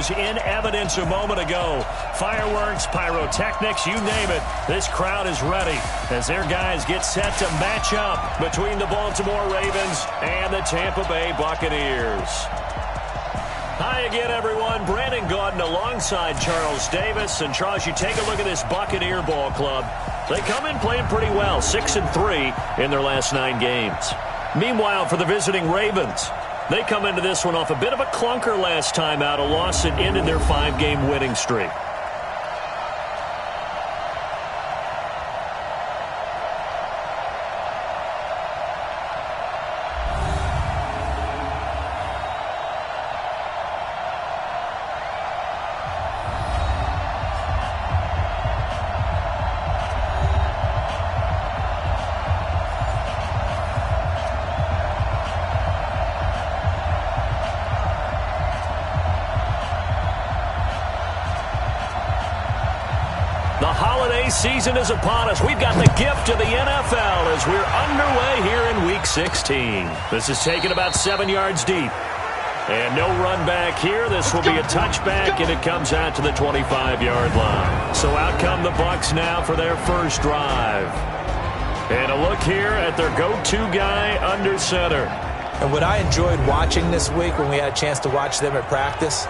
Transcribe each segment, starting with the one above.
was in evidence a moment ago. Fireworks, pyrotechnics, you name it. This crowd is ready as their guys get set to match up between the Baltimore Ravens and the Tampa Bay Buccaneers. Hi again, everyone. Brandon Gaudin alongside Charles Davis. And, Charles, you take a look at this Buccaneer ball club. They come in playing pretty well, 6-3 in their last 9 games. Meanwhile, for the visiting Ravens, they come into this one off a bit of a clunker last time out, a loss that ended their 5-game winning streak. Season is upon us. We've got the gift of the NFL as we're underway here in Week 16. This is taken about 7 yards deep. And no run back here. This will be a touchback, and it comes out to the 25-yard line. So out come the Bucs now for their first drive. And a look here at their go-to guy under center. And what I enjoyed watching this week when we had a chance to watch them at practice,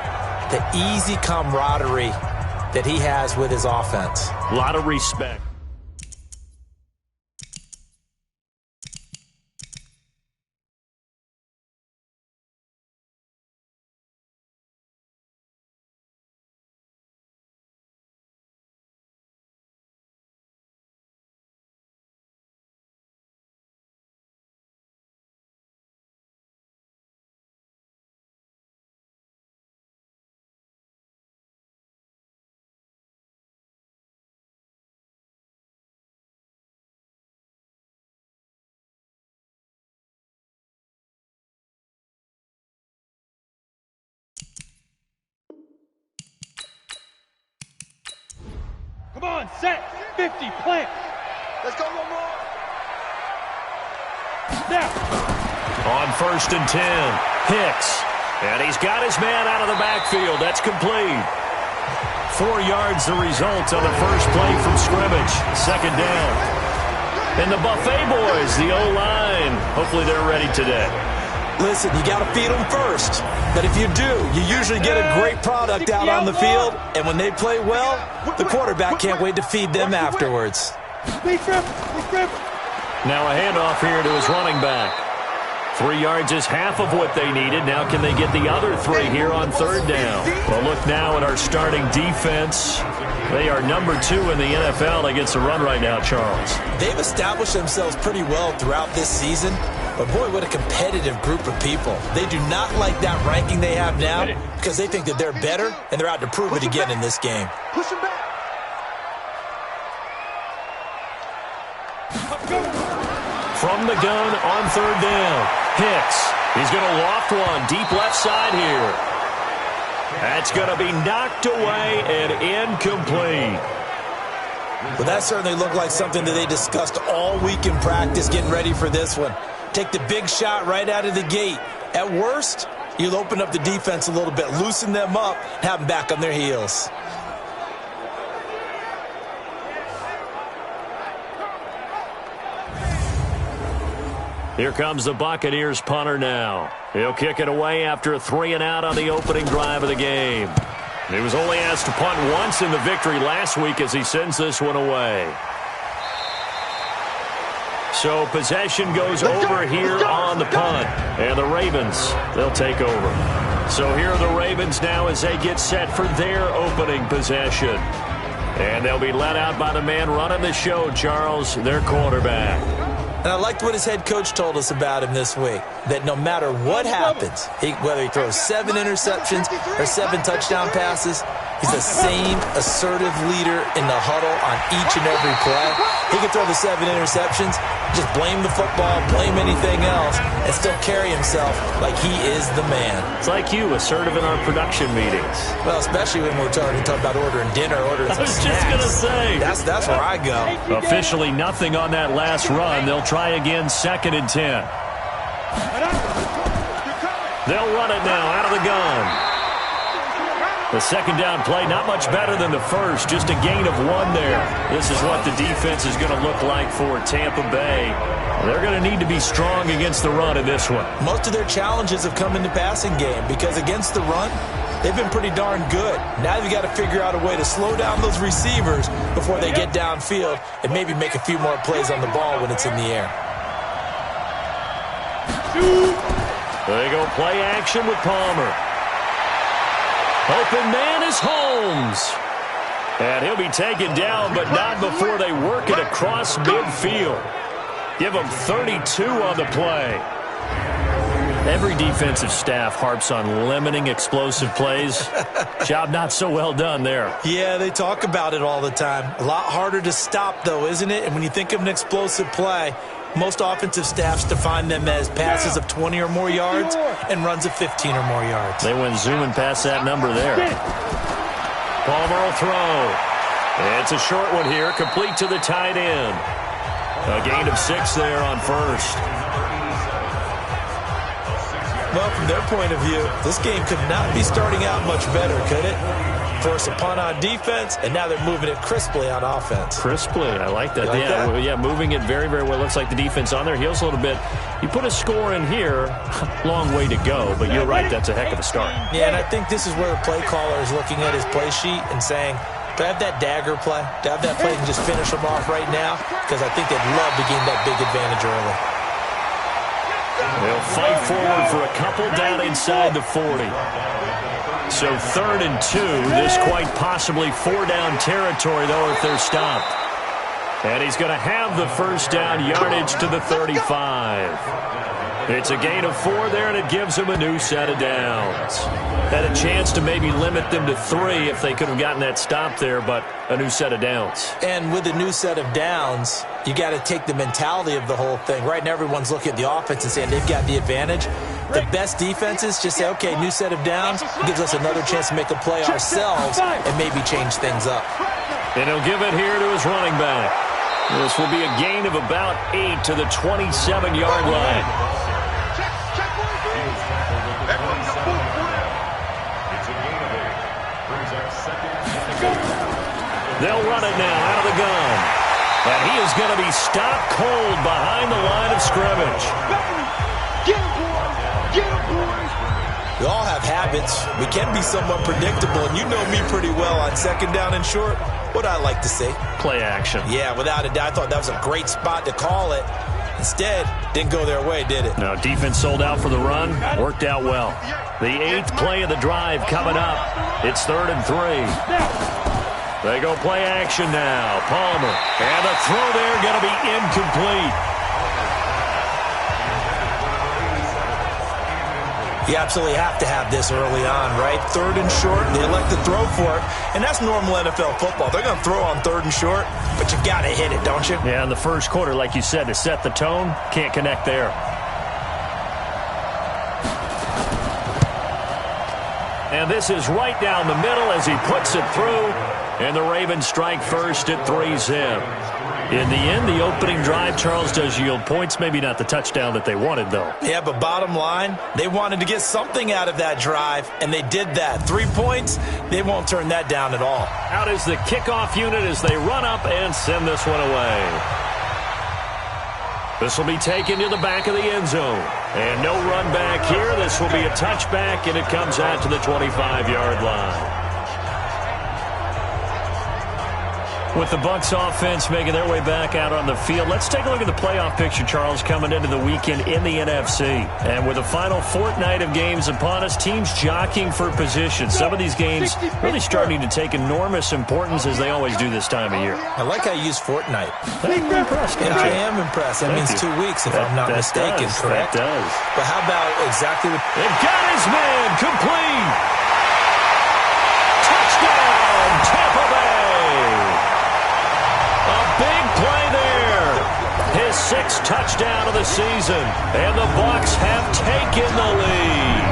the easy camaraderie that he has with his offense. A lot of respect. Come on, set, 50, plant. Let's go one more. Now. On 1st and 10, Hicks. And he's got his man out of the backfield. That's complete. 4 yards the result on the first play from scrimmage. 2nd down. And the Buffet boys, the O-line, hopefully they're ready today. Listen, you got to feed them first. But if you do, you usually get a great product out on the field. And when they play well, the quarterback can't wait to feed them afterwards. Now a handoff here to his running back. 3 yards is half of what they needed. Now can they get the other 3 here on 3rd down? Well, look now at our starting defense. They are number 2 in the NFL against the run right now, Charles. They've established themselves pretty well throughout this season. But, boy, what a competitive group of people. They do not like that ranking they have now because they think that they're better, and they're out to prove it again in this game. Push him back. From the gun on 3rd down, Hicks. He's going to loft one deep left side here. That's going to be knocked away and incomplete. Well, that certainly looked like something that they discussed all week in practice getting ready for this one. Take the big shot right out of the gate. At worst, you'll open up the defense a little bit, loosen them up, and have them back on their heels. Here comes the Buccaneers punter now. He'll kick it away after a 3-and-out on the opening drive of the game. He was only asked to punt once in the victory last week as he sends this one away. So possession goes over here on the punt. And the Ravens, they'll take over. So here are the Ravens now as they get set for their opening possession. And they'll be led out by the man running the show, Charles, their quarterback. And I liked what his head coach told us about him this week, that no matter what happens, whether he throws 7 interceptions or 7 touchdown passes, he's the same assertive leader in the huddle on each and every play. He can throw the 7 interceptions, just blame the football, blame anything else, and still carry himself like he is the man. It's like you, assertive in our production meetings. Well, especially when we're talking about ordering dinner, ordering some snacks. I was just going to say. That's where I go. Officially nothing on that last run. They'll try again, 2nd and 10. They'll run it now out of the gun. The second down play, not much better than the first, just a gain of 1 there. This is what the defense is going to look like for Tampa Bay. They're going to need to be strong against the run in this one. Most of their challenges have come in the passing game because against the run, they've been pretty darn good. Now they've got to figure out a way to slow down those receivers before they get downfield and maybe make a few more plays on the ball when it's in the air. They go play action with Palmer. Open man is Holmes. And he'll be taken down, but not before they work it across midfield. Give them 32 on the play. Every defensive staff harps on limiting explosive plays. Job not so well done there. Yeah, they talk about it all the time. A lot harder to stop, though, isn't it? And when you think of an explosive play, most offensive staffs define them as passes of 20 or more yards and runs of 15 or more yards. They went zooming past that number there. Palmer will throw. It's a short one here, complete to the tight end. A gain of 6 there on first. Well, from their point of view, this game could not be starting out much better, could it? Force a punt on defense, and now they're moving it crisply on offense. Crisply, I like that. Like that? Yeah, moving it very, very well. Looks like the defense on their heels a little bit. You put a score in here, long way to go, but you're right, that's a heck of a start. Yeah, and I think this is where the play caller is looking at his play sheet and saying, do I have that dagger play? Do I have that play and just finish them off right now? Because I think they'd love to gain that big advantage early. They'll fight forward for a couple down inside the 40. So 3rd and 2. This quite possibly 4-down territory, though, if they're stopped. And he's going to have the first down yardage to the 35. It's a gain of 4 there, and it gives them a new set of downs. Had a chance to maybe limit them to 3 if they could have gotten that stop there, but a new set of downs. And with a new set of downs, you got to take the mentality of the whole thing. Right now, everyone's looking at the offense and saying they've got the advantage. The best defenses just say, okay, new set of downs. It gives us another chance to make a play ourselves and maybe change things up. And he'll give it here to his running back. This will be a gain of about 8 to the 27-yard line. They'll run it now out of the gun. And he is going to be stopped cold behind the line of scrimmage. We all have habits. We can be somewhat predictable, and you know me pretty well on 2nd down and short. What I like to see? Play action. Yeah, without a doubt. I thought that was a great spot to call it. Instead, didn't go their way, did it? No, defense sold out for the run. Worked out well. The 8th play of the drive coming up. It's 3rd and 3. They go play action now. Palmer. And the throw there going to be incomplete. You absolutely have to have this early on, right? 3rd and short, they elect to throw for it. And that's normal NFL football. They're going to throw on 3rd and short, but you got to hit it, don't you? Yeah, in the first quarter, like you said, to set the tone, can't connect there. And this is right down the middle as he puts it through. And the Ravens strike first at 3-zip. In the end, the opening drive, Charles, does yield points. Maybe not the touchdown that they wanted, though. Yeah, but bottom line, they wanted to get something out of that drive, and they did that. 3 points, they won't turn that down at all. Out is the kickoff unit as they run up and send this one away. This will be taken to the back of the end zone. And no run back here. This will be a touchback, and it comes out to the 25-yard line. With the Bucs offense making their way back out on the field, let's take a look at the playoff picture, Charles, coming into the weekend in the NFC. And with the final fortnight of games upon us, teams jockeying for position. Some of these games really starting to take enormous importance as they always do this time of year. I like how you use fortnight. I'm impressed. Yeah, I am impressed. That means 2 weeks, if I'm not mistaken, correct? That does. But how about exactly what... They've got his man complete. Touchdown, Tampa Bay. Big play there. His 6th touchdown of the season. And the Bucs have taken the lead.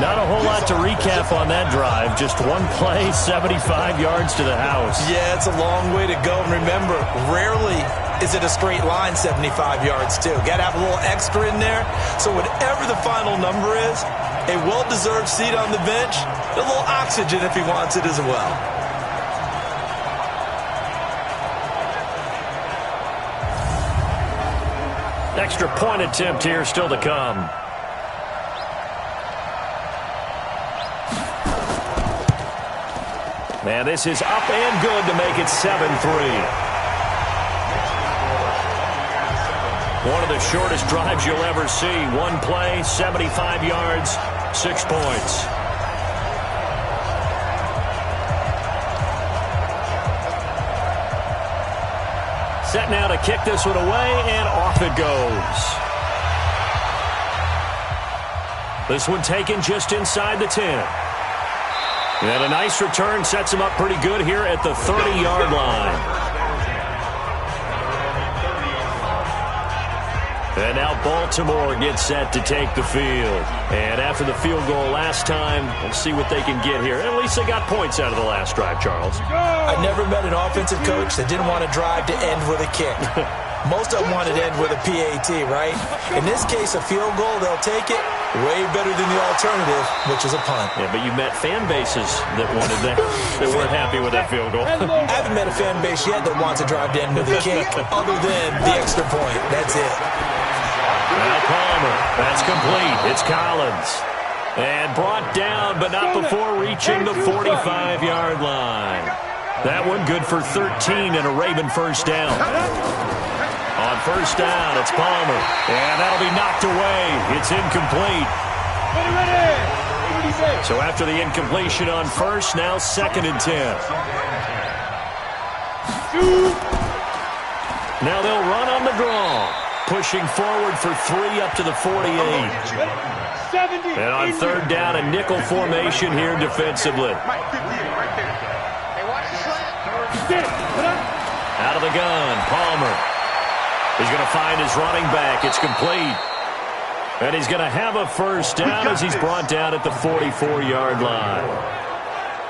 Not a whole lot to recap on that drive. Just one play, 75 yards to the house. Yeah, it's a long way to go. And remember, rarely is it a straight line 75 yards, too. Got to have a little extra in there. So whatever the final number is, A well-deserved seat on the bench. A little oxygen if he wants it as well. Extra point attempt here still to come. And this is up and good to make it 7-3. One of the shortest drives you'll ever see. One play, 75 yards, 6 points. Set now to kick this one away, and off it goes. This one taken just inside the 10. And a nice return sets him up pretty good here at the 30-yard line. And now Baltimore gets set to take the field. And after the field goal last time, we'll see what they can get here. At least they got points out of the last drive, Charles. I never met an offensive coach that didn't want to drive to end with a kick. Most of them wanted to end with a PAT, right? In this case, a field goal, they'll take it. Way better than the alternative, which is a punt. Yeah, but you met fan bases that wanted that, that weren't happy with that field goal. I haven't met a fan base yet that wants to drive to end with a kick, other than the extra point. That's it. Now Palmer, that's complete. It's Collins. And brought down, but not before reaching the 45-yard line. That one good for 13 and a Raven first down. On first down, it's Palmer. And that'll be knocked away. It's incomplete. So after the incompletion on first, now 2nd and 10. Now they'll run on the draw. Pushing forward for 3 up to the 48. And on third down, a nickel formation here defensively. Out of the gun, Palmer. He's going to find his running back. It's complete. And he's going to have a first down as he's brought down at the 44-yard line.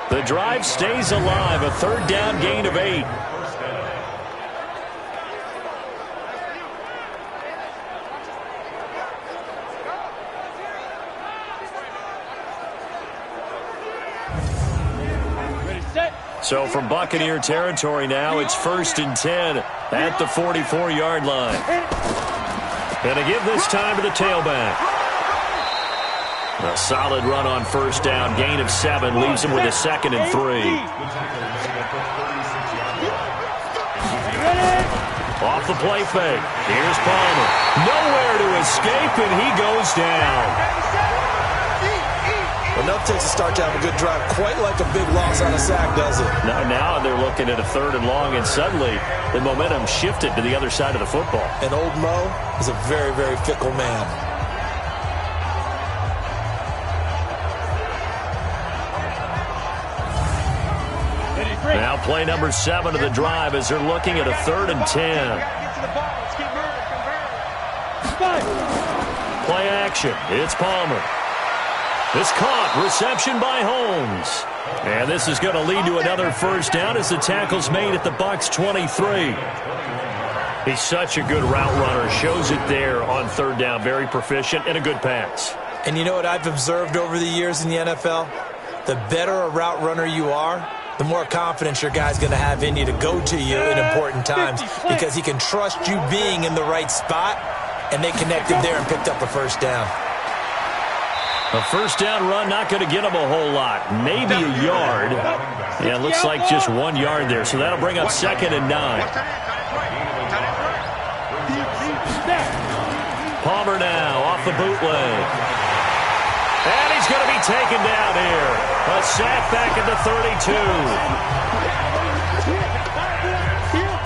The drive stays alive. A third down gain of 8. So from Buccaneer territory now, it's 1st and 10 at the 44-yard line. And to give this time to the tailback. A solid run on first down. Gain of 7 leaves him with a 2nd and 3. Off the play fake. Here's Palmer. Nowhere to escape, and he goes down. Enough takes a start to have a good drive, quite like a big loss on a sack, does it? Now they're looking at a 3rd and long, and suddenly the momentum shifted to the other side of the football. And old Mo is a very, very fickle man. Now play number 7 of the drive as they're looking at a 3rd and 10. Play action. It's Palmer. It's caught. Reception by Holmes. And this is going to lead to another first down as the tackle's made at the Bucs 23. He's such a good route runner. Shows it there on third down. Very proficient and a good pass. And you know what I've observed over the years in the NFL? The better a route runner you are, the more confidence your guy's going to have in you to go to you in important times because he can trust you being in the right spot, and they connected there and picked up a first down. A first down run, not going to get him a whole lot. Maybe a yard. Yeah, it looks like just 1 yard there. So that'll bring up 2nd and 9. Palmer now off the bootleg. And he's going to be taken down here. A sack back at the 32.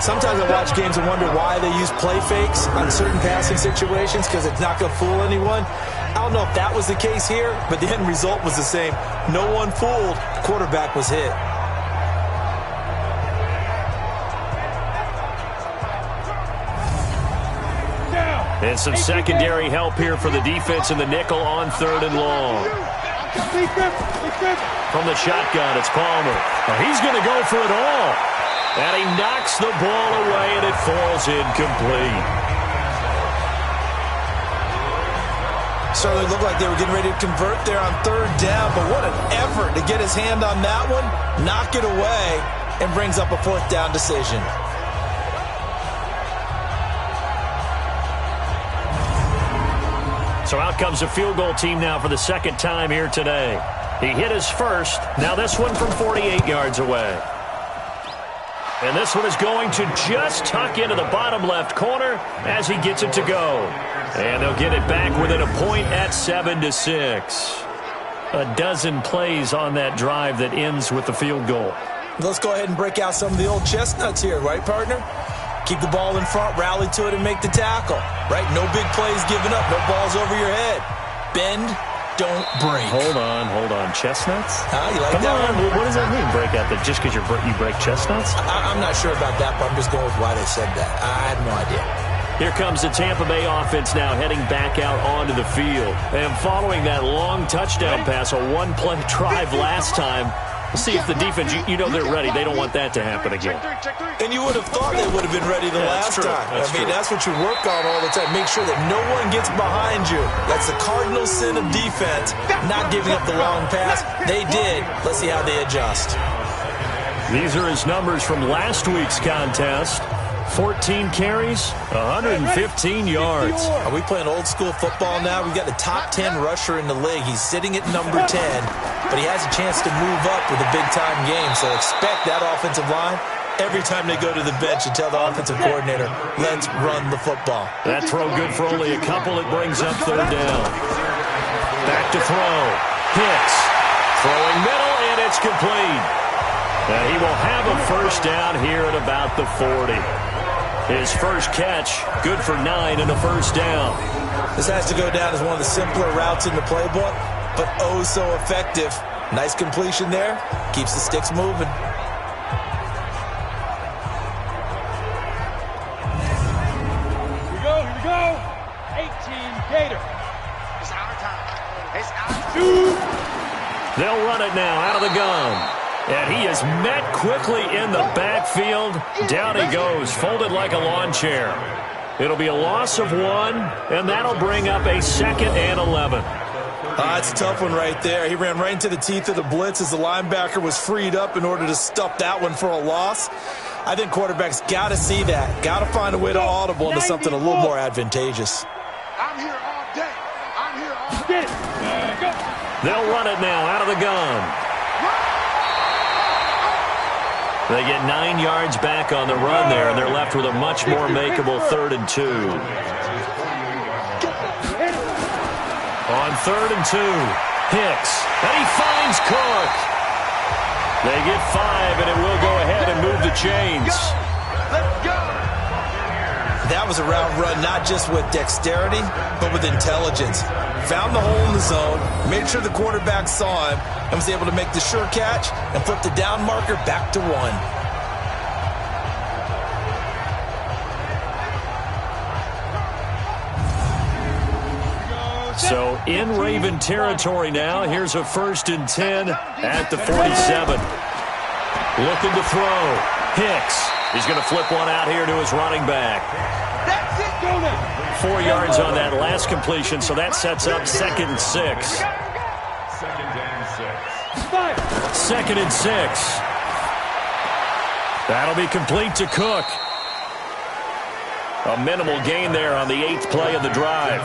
Sometimes I watch games and wonder why they use play fakes on certain passing situations because it's not going to fool anyone. I don't know if that was the case here, but the end result was the same. No one fooled. The quarterback was hit. And some secondary help here for the defense in the nickel on 3rd and long. From the shotgun, it's Palmer. Now he's going to go for it all. And he knocks the ball away, and it falls incomplete. certainly looked like they were getting ready to convert there on third down, but what an effort to get his hand on that one, knock it away, and brings up a fourth down decision. So out comes a field goal team now for the second time here today. He hit his first. Now this one from 48 yards away. And this one is going to just tuck into the bottom left corner as he gets it to go. And they'll get it back within a point at 7-6. A dozen plays on that drive that ends with the field goal. Let's go ahead and break out some of the old chestnuts here, right, partner? Keep the ball in front, rally to it, and make the tackle, right? No big plays given up, no balls over your head. Bend, don't break. Hold on. Chestnuts? You like Come that on. one? What does that mean, break out? That just because you break chestnuts? I'm not sure about that, but I'm just going with why they said that. I have no idea. Here comes the Tampa Bay offense now heading back out onto the field. And following that long touchdown pass, a one-play drive last time, we'll see if the defense, you know they're ready. They don't want that to happen again. And you would have thought they would have been ready the last time. That's what you work on all the time. Make sure that no one gets behind you. That's the cardinal sin of defense, not giving up the long pass. They did. Let's see how they adjust. These are his numbers from last week's contest. 14 carries, 115 yards. Are we playing old school football now? We've got the top 10 rusher in the league. He's sitting at number 10, but he has a chance to move up with a big-time game. So expect that offensive line every time they go to the bench and tell the offensive coordinator, let's run the football. That throw good for only a couple. It brings up third down. Back to throw. Hicks. Throwing middle, and it's complete. And he will have a first down here at about the 40. His first catch, good for 9 and a first down. This has to go down as one of the simpler routes in the playbook, but oh so effective. Nice completion there. Keeps the sticks moving. Here we go. 18 Gator. It's our time. It's our time. They'll run it now out of the gun. And he is met quickly in the backfield. Down he goes, folded like a lawn chair. It'll be a loss of 1, and that'll bring up a 2nd and 11. It's a tough one right there. He ran right into the teeth of the blitz as the linebacker was freed up in order to stuff that one for a loss. I think quarterbacks got to see that. Got to find a way to audible into something a little more advantageous. I'm here all day. I'm here all day. Go. They'll run it now out of the gun. They get 9 yards back on the run there, and they're left with a much more makeable 3rd and 2. On 3rd and 2, Hicks, and he finds Cook. They get 5, and it will go ahead and move the chains. Let's go. That was a route run not just with dexterity, but with intelligence. Found the hole in the zone, made sure the quarterback saw him, and was able to make the sure catch and flip the down marker back to 1. So in Raven territory now. Here's a 1st and 10 at the 47. Looking to throw. Hicks. He's going to flip one out here to his running back. That's it. Go now. 4 yards on that last completion, so that sets up 2nd and 6. 2nd and 6. That'll be complete to Cook. A minimal gain there on the 8th play of the drive.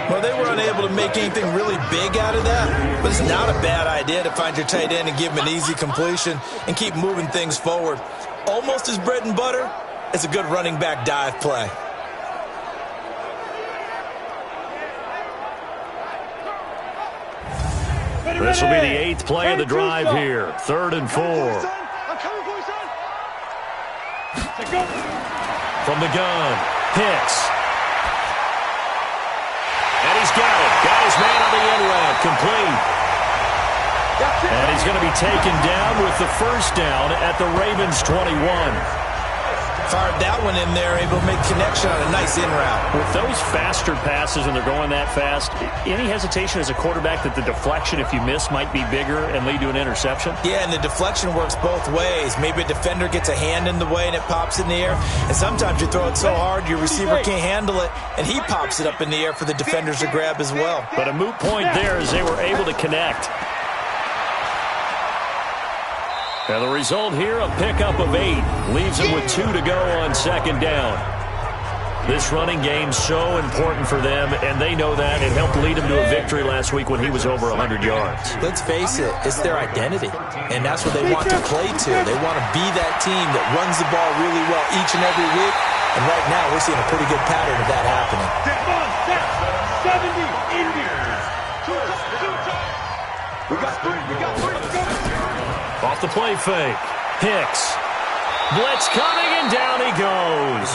Well, they were unable to make anything really big out of that, but it's not a bad idea to find your tight end and give him an easy completion and keep moving things forward. Almost his bread and butter. It's a good running back dive play. This will be the 8th play of the drive here. 3rd and 4. I'm coming for you, son. From the gun, Hicks. And he's got it. Got his man on the end route. Complete. And he's going to be taken down with the first down at the Ravens' 21. Fired that one in there, able to make connection on a nice in route. With those faster passes when they're going that fast, any hesitation as a quarterback that the deflection, if you miss, might be bigger and lead to an interception? Yeah, and the deflection works both ways. Maybe a defender gets a hand in the way and it pops in the air. And sometimes you throw it so hard your receiver can't handle it, and he pops it up in the air for the defenders to grab as well. But a moot point there as they were able to connect. And the result here, a pickup of 8. Leaves them with 2 to go on second down. This running game so important for them, and they know that. It helped lead them to a victory last week when he was over 100 yards. Let's face it, it's their identity, and that's what they want to play to. They want to be that team that runs the ball really well each and every week, and right now we're seeing a pretty good pattern of that happening. 70 Indians. We got 3. Let's go. Off the play fake. Hicks. Blitz coming, and down he goes.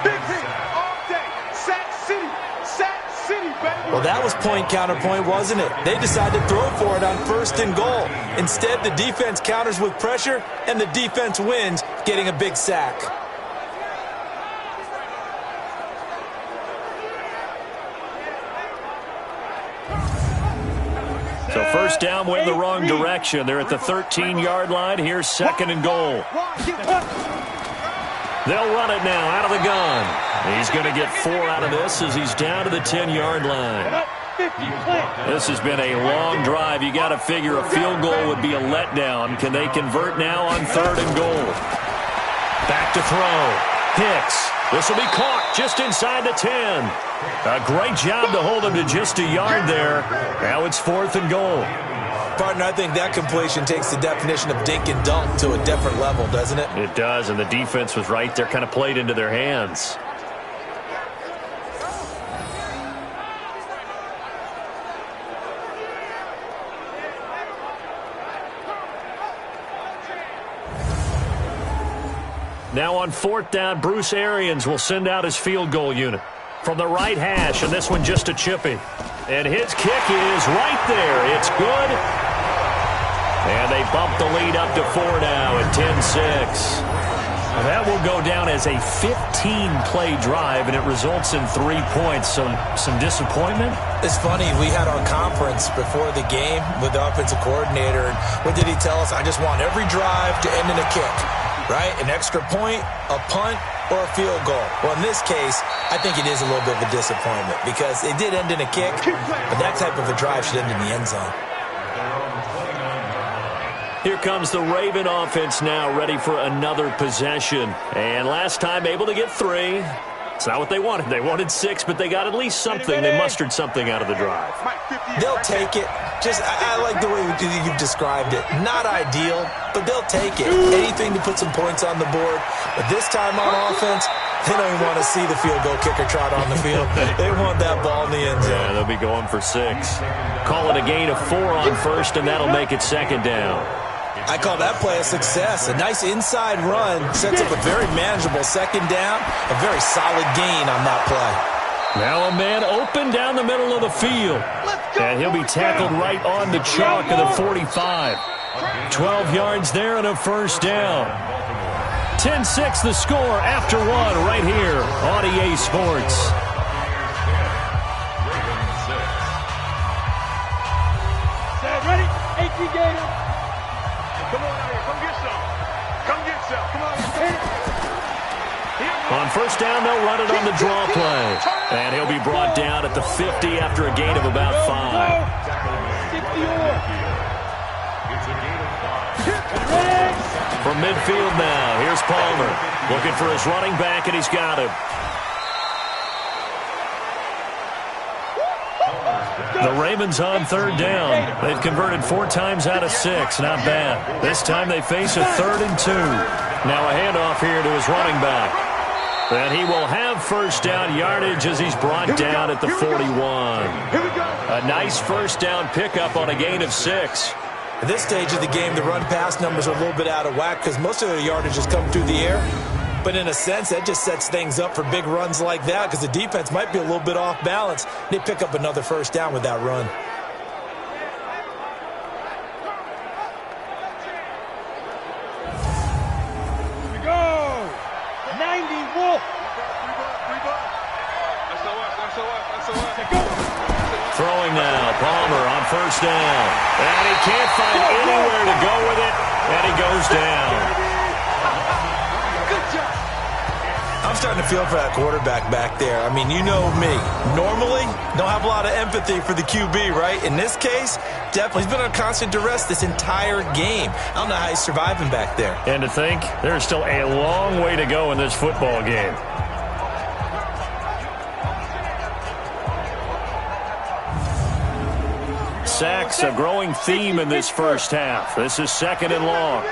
Big hit all day. Sack City, baby. Well, that was point counterpoint, wasn't it? They decided to throw for it on 1st and goal. Instead, the defense counters with pressure, and the defense wins, getting a big sack. So first down went in the wrong direction. They're at the 13-yard line. Here's 2nd and goal. They'll run it now out of the gun. He's going to get 4 out of this as he's down to the 10-yard line. This has been a long drive. You got to figure a field goal would be a letdown. Can they convert now on 3rd and goal? Back to throw. Hicks. This will be caught just inside the 10. A great job to hold him to just a yard there. Now it's 4th and goal. Partner, I think that completion takes the definition of dink and dunk to a different level, doesn't it? It does, and the defense was right there, kind of played into their hands. Now on 4th down, Bruce Arians will send out his field goal unit from the right hash, and this one just a chipping. And his kick is right there. It's good. And they bump the lead up to 4 now at 10-6. That will go down as a 15-play drive, and it results in 3 points. So some disappointment. It's funny. We had our conference before the game with the offensive coordinator, and what did he tell us? I just want every drive to end in a kick. Right? An extra point, a punt, or a field goal. Well, in this case, I think it is a little bit of a disappointment because it did end in a kick, but that type of a drive should end in the end zone. Here comes the Raven offense now, ready for another possession. And last time able to get 3. It's not what they wanted. They wanted 6, but they got at least something. They mustered something out of the drive. They'll take it. I like the way you've described it. Not ideal, but they'll take it. Anything to put some points on the board. But this time on offense, they don't even want to see the field goal kicker trot on the field. They want that ball in the end zone. Yeah, they'll be going for 6. Call it a gain of 4 on 1st, and that'll make it 2nd down. I call that play a success. A nice inside run sets up a very manageable 2nd down. A very solid gain on that play. Now a man open down the middle of the field. And he'll be tackled right on the chalk of the 45. 12 yards there and a 1st down. 10-6 the score after 1 right here on EA Sports. Ready? 18 Gator. Come on out here. Come get some. Come get some. Come on. On 1st down, they'll run it on the draw play. And he'll be brought down at the 50 after a gain of about 5. 60-yard. From midfield now, here's Palmer. Looking for his running back, and he's got him. The Ravens on 3rd down. They've converted 4 times out of 6. Not bad. This time they face a 3rd and 2. Now a handoff here to his running back. And he will have 1st down yardage as he's brought down at the 41. A nice 1st down pickup on a gain of 6. At this stage of the game, the run-pass numbers are a little bit out of whack because most of the yardage has come through the air. But in a sense, that just sets things up for big runs like that because the defense might be a little bit off balance. They pick up another 1st down with that run. Here we go. now. Palmer on first down. And he can't find anywhere to go with it, and he goes down. I'm starting to feel for that quarterback back there. I mean, you know me. Normally, don't have a lot of empathy for the QB, right? In this case, definitely. He's been on constant duress this entire game. I don't know how he's surviving back there. And to think, there's still a long way to go in this football game. Sacks, a growing theme in this first half. This is 2nd and long.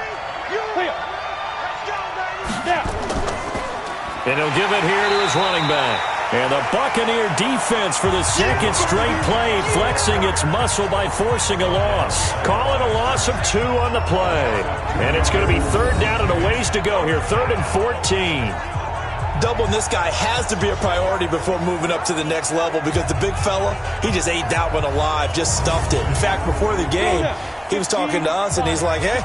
And he'll give it here to his running back. And the Buccaneer defense for the second straight play, flexing its muscle by forcing a loss. Call it a loss of 2 on the play. And it's going to be 3rd down and a ways to go here, 3rd and 14. Doubling this guy has to be a priority before moving up to the next level because the big fella, he just ate that one alive, just stuffed it. In fact, before the game, he was talking to us, and he's like, hey,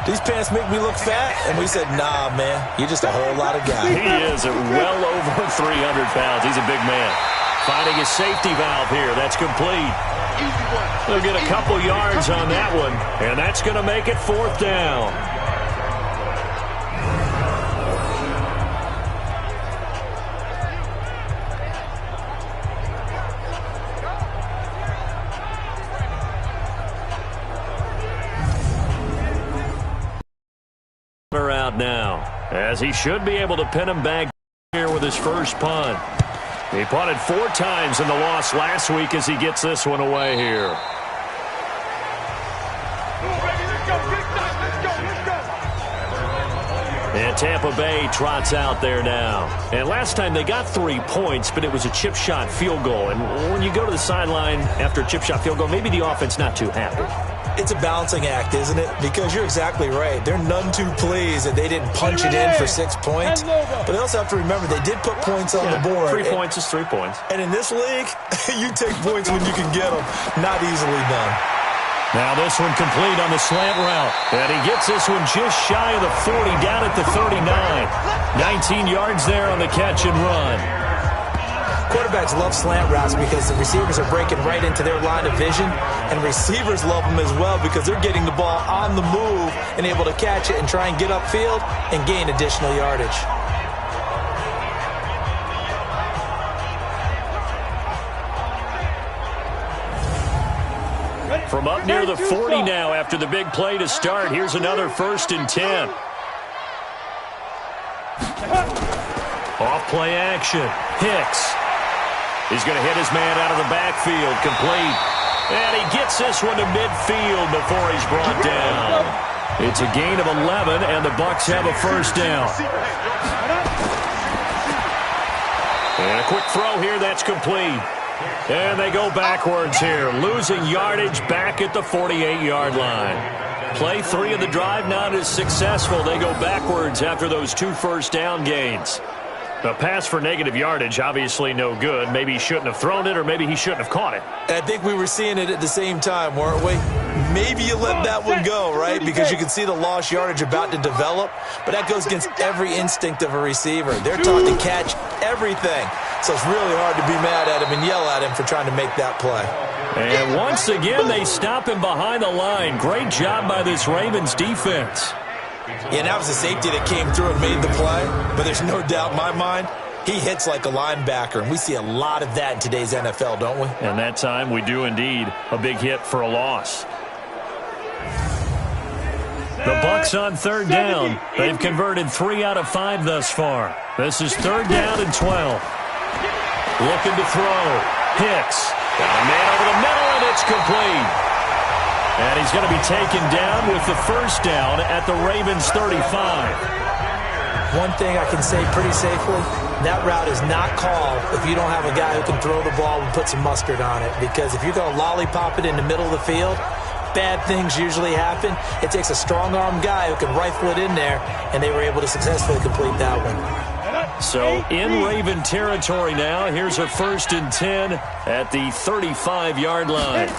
these pants make me look fat? And we said, nah, man, you're just a whole lot of guy. He is well over 300 pounds. He's a big man. Finding his safety valve here. That's complete. They'll get a couple yards on that one, and that's going to make it 4th down. Out now, as he should be able to pin him back here with his first punt. He punted 4 times in the loss last week as he gets this one away here. And Tampa Bay trots out there now. And last time they got 3 points, but it was a chip shot field goal. And when you go to the sideline after a chip shot field goal, maybe the offense not too happy. It's a balancing act, isn't it? Because you're exactly right. They're none too pleased that they didn't punch it in for 6 points. But they also have to remember they did put points on the board. 3 points is 3 points. And in this league, you take points when you can get them. Not easily done. Now this one complete on the slant route. And he gets this one just shy of the 40, down at the 39. 19 yards there on the catch and run. Quarterbacks love slant routes because the receivers are breaking right into their line of vision, and receivers love them as well because they're getting the ball on the move and able to catch it and try and get upfield and gain additional yardage. From up near the 40 now after the big play to start, here's another 1st and 10. Off play action. Hicks. He's going to hit his man out of the backfield, complete. And he gets this one to midfield before he's brought down. It's a gain of 11, and the Bucs have a 1st down. And a quick throw here, that's complete. And they go backwards here, losing yardage back at the 48-yard line. Play 3 of the drive not as successful. They go backwards after those 2 first down gains. A pass for negative yardage, obviously no good. Maybe he shouldn't have thrown it, or maybe he shouldn't have caught it. And I think we were seeing it at the same time, weren't we? Maybe you let that one go, right? Because you can see the lost yardage about to develop. But that goes against every instinct of a receiver. They're taught to catch everything. So it's really hard to be mad at him and yell at him for trying to make that play. And once again, they stop him behind the line. Great job by this Ravens defense. Yeah, that was the safety that came through and made the play. But there's no doubt in my mind, he hits like a linebacker. And we see a lot of that in today's NFL, don't we? And that time we do indeed. A big hit for a loss. The Bucs on 3rd down. They've converted 3 out of 5 thus far. This is 3rd down and 12. Looking to throw. Hicks. Got a man over the middle, and it's complete. And he's going to be taken down with the 1st down at the Ravens 35. One thing I can say pretty safely, that route is not called if you don't have a guy who can throw the ball and put some mustard on it. Because if you're going to lollipop it in the middle of the field, bad things usually happen. It takes a strong-arm guy who can rifle it in there, and they were able to successfully complete that one. So in Raven territory now, here's a 1st and 10 at the 35-yard line.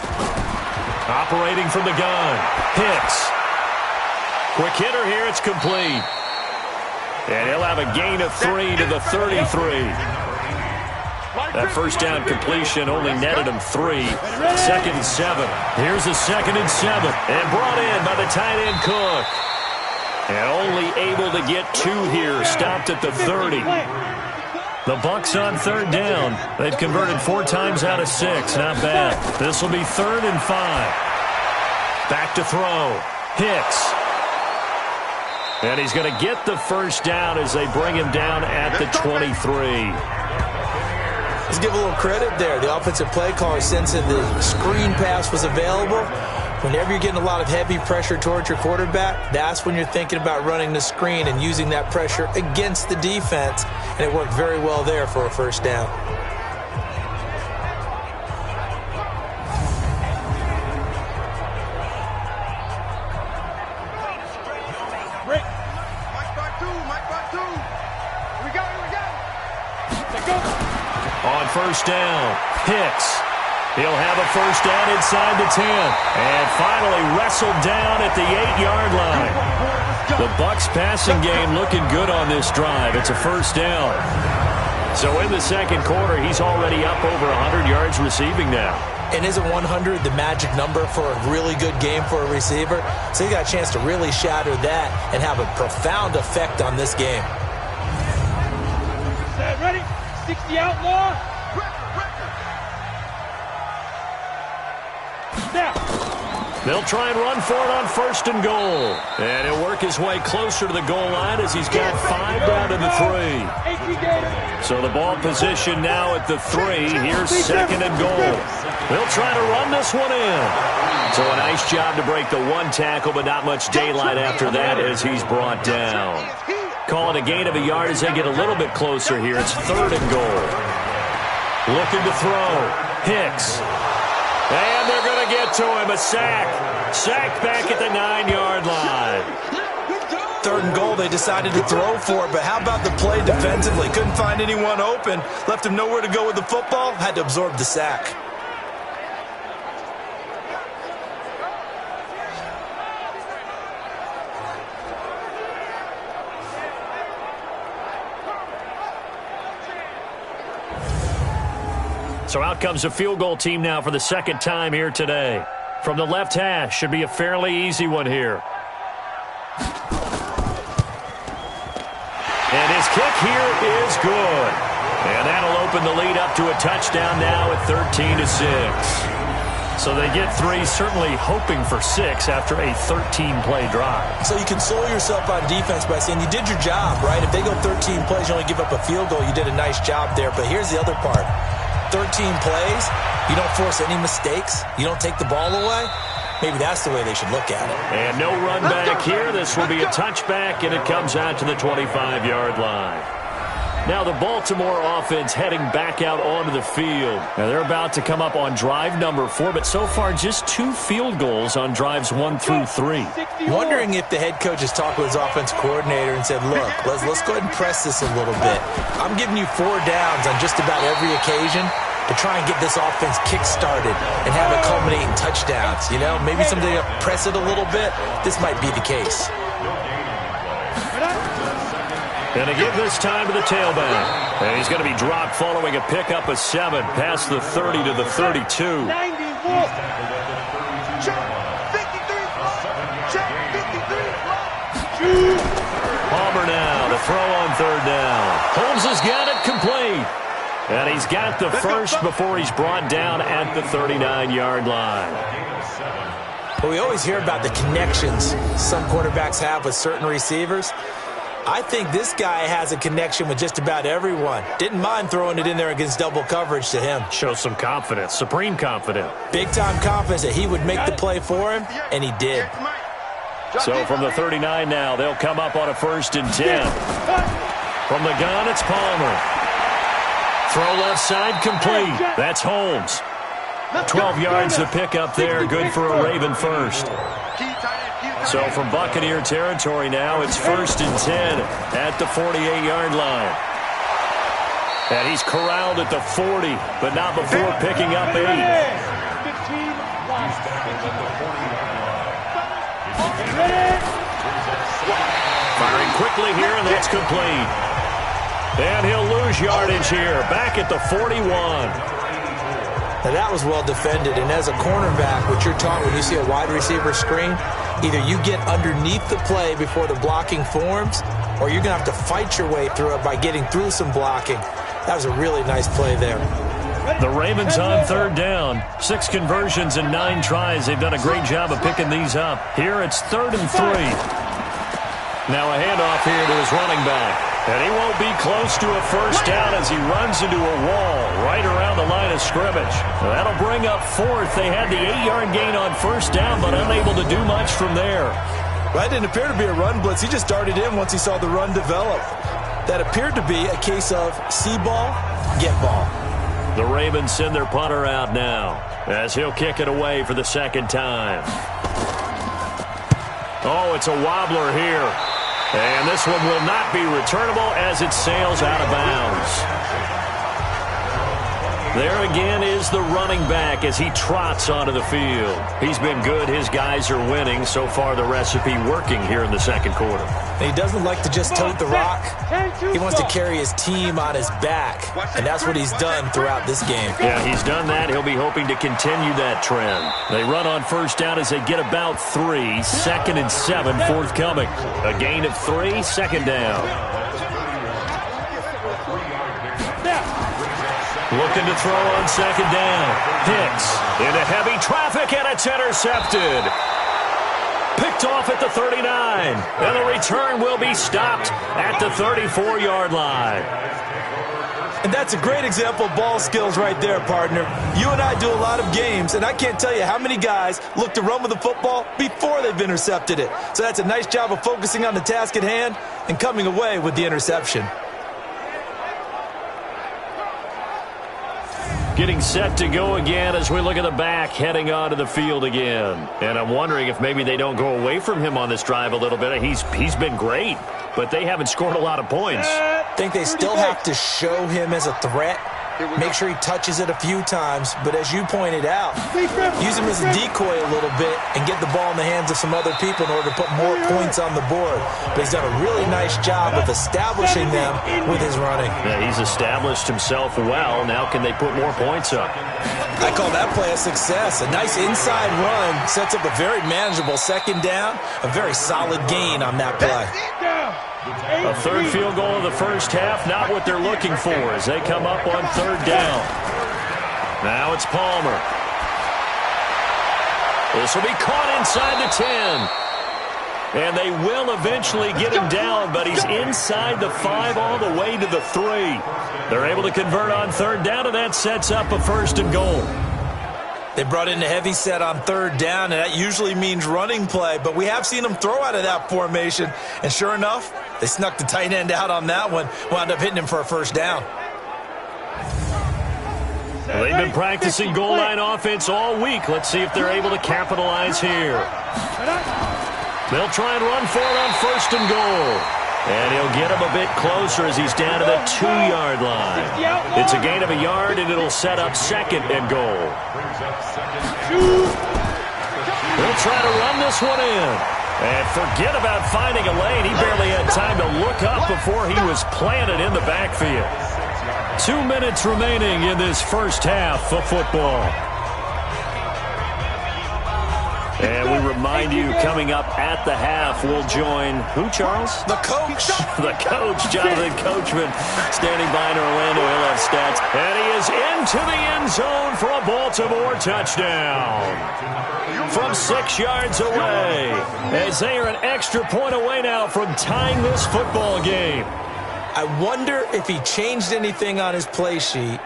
Operating from the gun, Hicks. Quick hitter here, it's complete. And he'll have a gain of 3 to the 33. That first down completion only netted him 3. 2nd and 7. Here's a 2nd and 7. And brought in by the tight end Cook. And only able to get 2 here. Stopped at the 30. The Bucs on 3rd down. They've converted 4 times out of 6. Not bad. This will be 3rd and 5. Back to throw. Hicks. And he's going to get the first down as they bring him down at the 23. Let's give a little credit there. The offensive play caller sensing the screen pass was available. Whenever you're getting a lot of heavy pressure towards your quarterback, that's when you're thinking about running the screen and using that pressure against the defense. And it worked very well there for a first down. On first down, Hicks. He'll have a first down inside the 10. And finally wrestled down at the 8-yard line. The Bucs passing game looking good on this drive. It's a first down. So in the second quarter, he's already up over 100 yards receiving now. And isn't 100 the magic number for a really good game for a receiver? So he got a chance to really shatter that and have a profound effect on this game. Set, ready? 60 outlaw. They'll try and run for it on 1st and goal. And he'll work his way closer to the goal line as he's got 5 down to the 3. So the ball position now at the 3. Here's 2nd and goal. They'll try to run this one in. So a nice job to break the 1 tackle, but not much daylight after that as he's brought down. Call it a gain of a yard as they get a little bit closer here. It's 3rd and goal. Looking to throw. Hicks. And they're going to get to him. A sack. Sack back at the 9-yard line. 3rd and goal, they decided to throw for it, but how about the play defensively? Couldn't find anyone open. Left him nowhere to go with the football. Had to absorb the sack. So out comes a field goal team now for the 2nd time here today. From the left hash, should be a fairly easy one here. And his kick here is good. And that'll open the lead up to a touchdown now at 13-6. So they get 3, certainly hoping for 6 after a 13-play drive. So you console yourself on defense by saying you did your job, right? If they go 13 plays, you only give up a field goal, you did a nice job there. But here's the other part. 13 plays, you don't force any mistakes, you don't take the ball away. Maybe that's the way they should look at it. And no run back here. This will be a touchback, and it comes out to the 25-yard line. Now the Baltimore offense heading back out onto the field. Now they're about to come up on drive number 4, but so far just 2 field goals on drives 1 through 3. Wondering if the head coach has talked with his offense coordinator and said, look, let's go ahead and press this a little bit. I'm giving you 4 downs on just about every occasion to try and get this offense kick-started and have it culminate in touchdowns. You know, maybe someday press it a little bit. This might be the case. And to give this time to the tailback. And he's going to be dropped following a pickup of 7 past the 30 to the 32. 90, Palmer now to throw on 3rd down. Holmes has got it complete. And he's got the first before he's brought down at the 39-yard line. Well, we always hear about the connections some quarterbacks have with certain receivers. I think this guy has a connection with just about everyone. Didn't mind throwing it in there against double coverage to him. Shows some confidence, supreme confidence. Big-time confidence that he would make the play for him, and he did. So from the 39 now, they'll come up on a 1st and 10. From the gun, it's Palmer. Throw left side complete. That's Holmes. 12 yards to pick up there. Good for a Raven first. So from Buccaneer territory now, it's 1st and 10 at the 48-yard line. And he's corralled at the 40, but not before picking up 8. ready. Firing quickly here, and that's complete. And he'll lose yardage here, back at the 41. Now that was well defended, and as a cornerback, what you're taught when you see a wide receiver screen, either you get underneath the play before the blocking forms, or you're going to have to fight your way through it by getting through some blocking. That was a really nice play there. The Ravens on third down. 6 conversions and 9 tries. They've done a great job of picking these up. Here it's 3rd and 3. Now a handoff here to his running back. And he won't be close to a first down as he runs into a wall right around the line of scrimmage. That'll bring up 4th. They had the 8-yard gain on first down, but unable to do much from there. That didn't appear to be a run blitz. He just darted in once he saw the run develop. That appeared to be a case of see ball, get ball. The Ravens send their punter out now as he'll kick it away for the second time. Oh, it's a wobbler here. And this one will not be returnable as it sails out of bounds. There again is the running back as he trots onto the field. He's been good. His guys are winning. So far, the recipe working here in the second quarter. And he doesn't like to just tote the rock. He wants to carry his team on his back, and that's what he's done throughout this game. Yeah, he's done that. He'll be hoping to continue that trend. They run on first down as they get about 3. 2nd and 7 forthcoming. A gain of 3, 2nd down. Looking to throw on second down. Hits into heavy traffic, and it's intercepted. Picked off at the 39. And the return will be stopped at the 34-yard line. And that's a great example of ball skills right there, partner. You and I do a lot of games, and I can't tell you how many guys look to run with the football before they've intercepted it. So that's a nice job of focusing on the task at hand and coming away with the interception. Getting set to go again as we look at the back heading onto the field again. And I'm wondering if maybe they don't go away from him on this drive a little bit. He's been great, but they haven't scored a lot of points. I think they still have to show him as a threat. Make sure he touches it a few times, but as you pointed out, use him as a decoy a little bit and get the ball in the hands of some other people in order to put more points on the board. But he's done a really nice job of establishing them with his running. Yeah, he's established himself well. Now can they put more points up? I call that play a success. A nice inside run sets up a very manageable second down, a very solid gain on that play. A third field goal of the first half, not what they're looking for as they come up on third down. Now it's Palmer. This will be caught inside the 10. And they will eventually get him down, but he's inside the 5 all the way to the 3. They're able to convert on third down, and that sets up a 1st and goal. They brought in a heavy set on third down, and that usually means running play, but we have seen them throw out of that formation, and sure enough, they snuck the tight end out on that one, wound up hitting him for a first down. Well, they've been practicing goal line offense all week. Let's see if they're able to capitalize here. They'll try and run for it on 1st and goal. And he'll get him a bit closer as he's down to the 2-yard line. It's a gain of a yard, and it'll set up 2nd and goal. They'll try to run this one in. And forget about finding a lane. He barely had time to look up before he was planted in the backfield. 2 minutes remaining in this first half of football. And we remind you, coming up at the half, we'll join who, Charles? The coach. The coach, Jonathan Coachman, standing by in Orlando. He'll have stats. And he is into the end zone for a Baltimore touchdown. From 6 yards away, as they are an extra point away now from tying this football game. I wonder if he changed anything on his play sheet,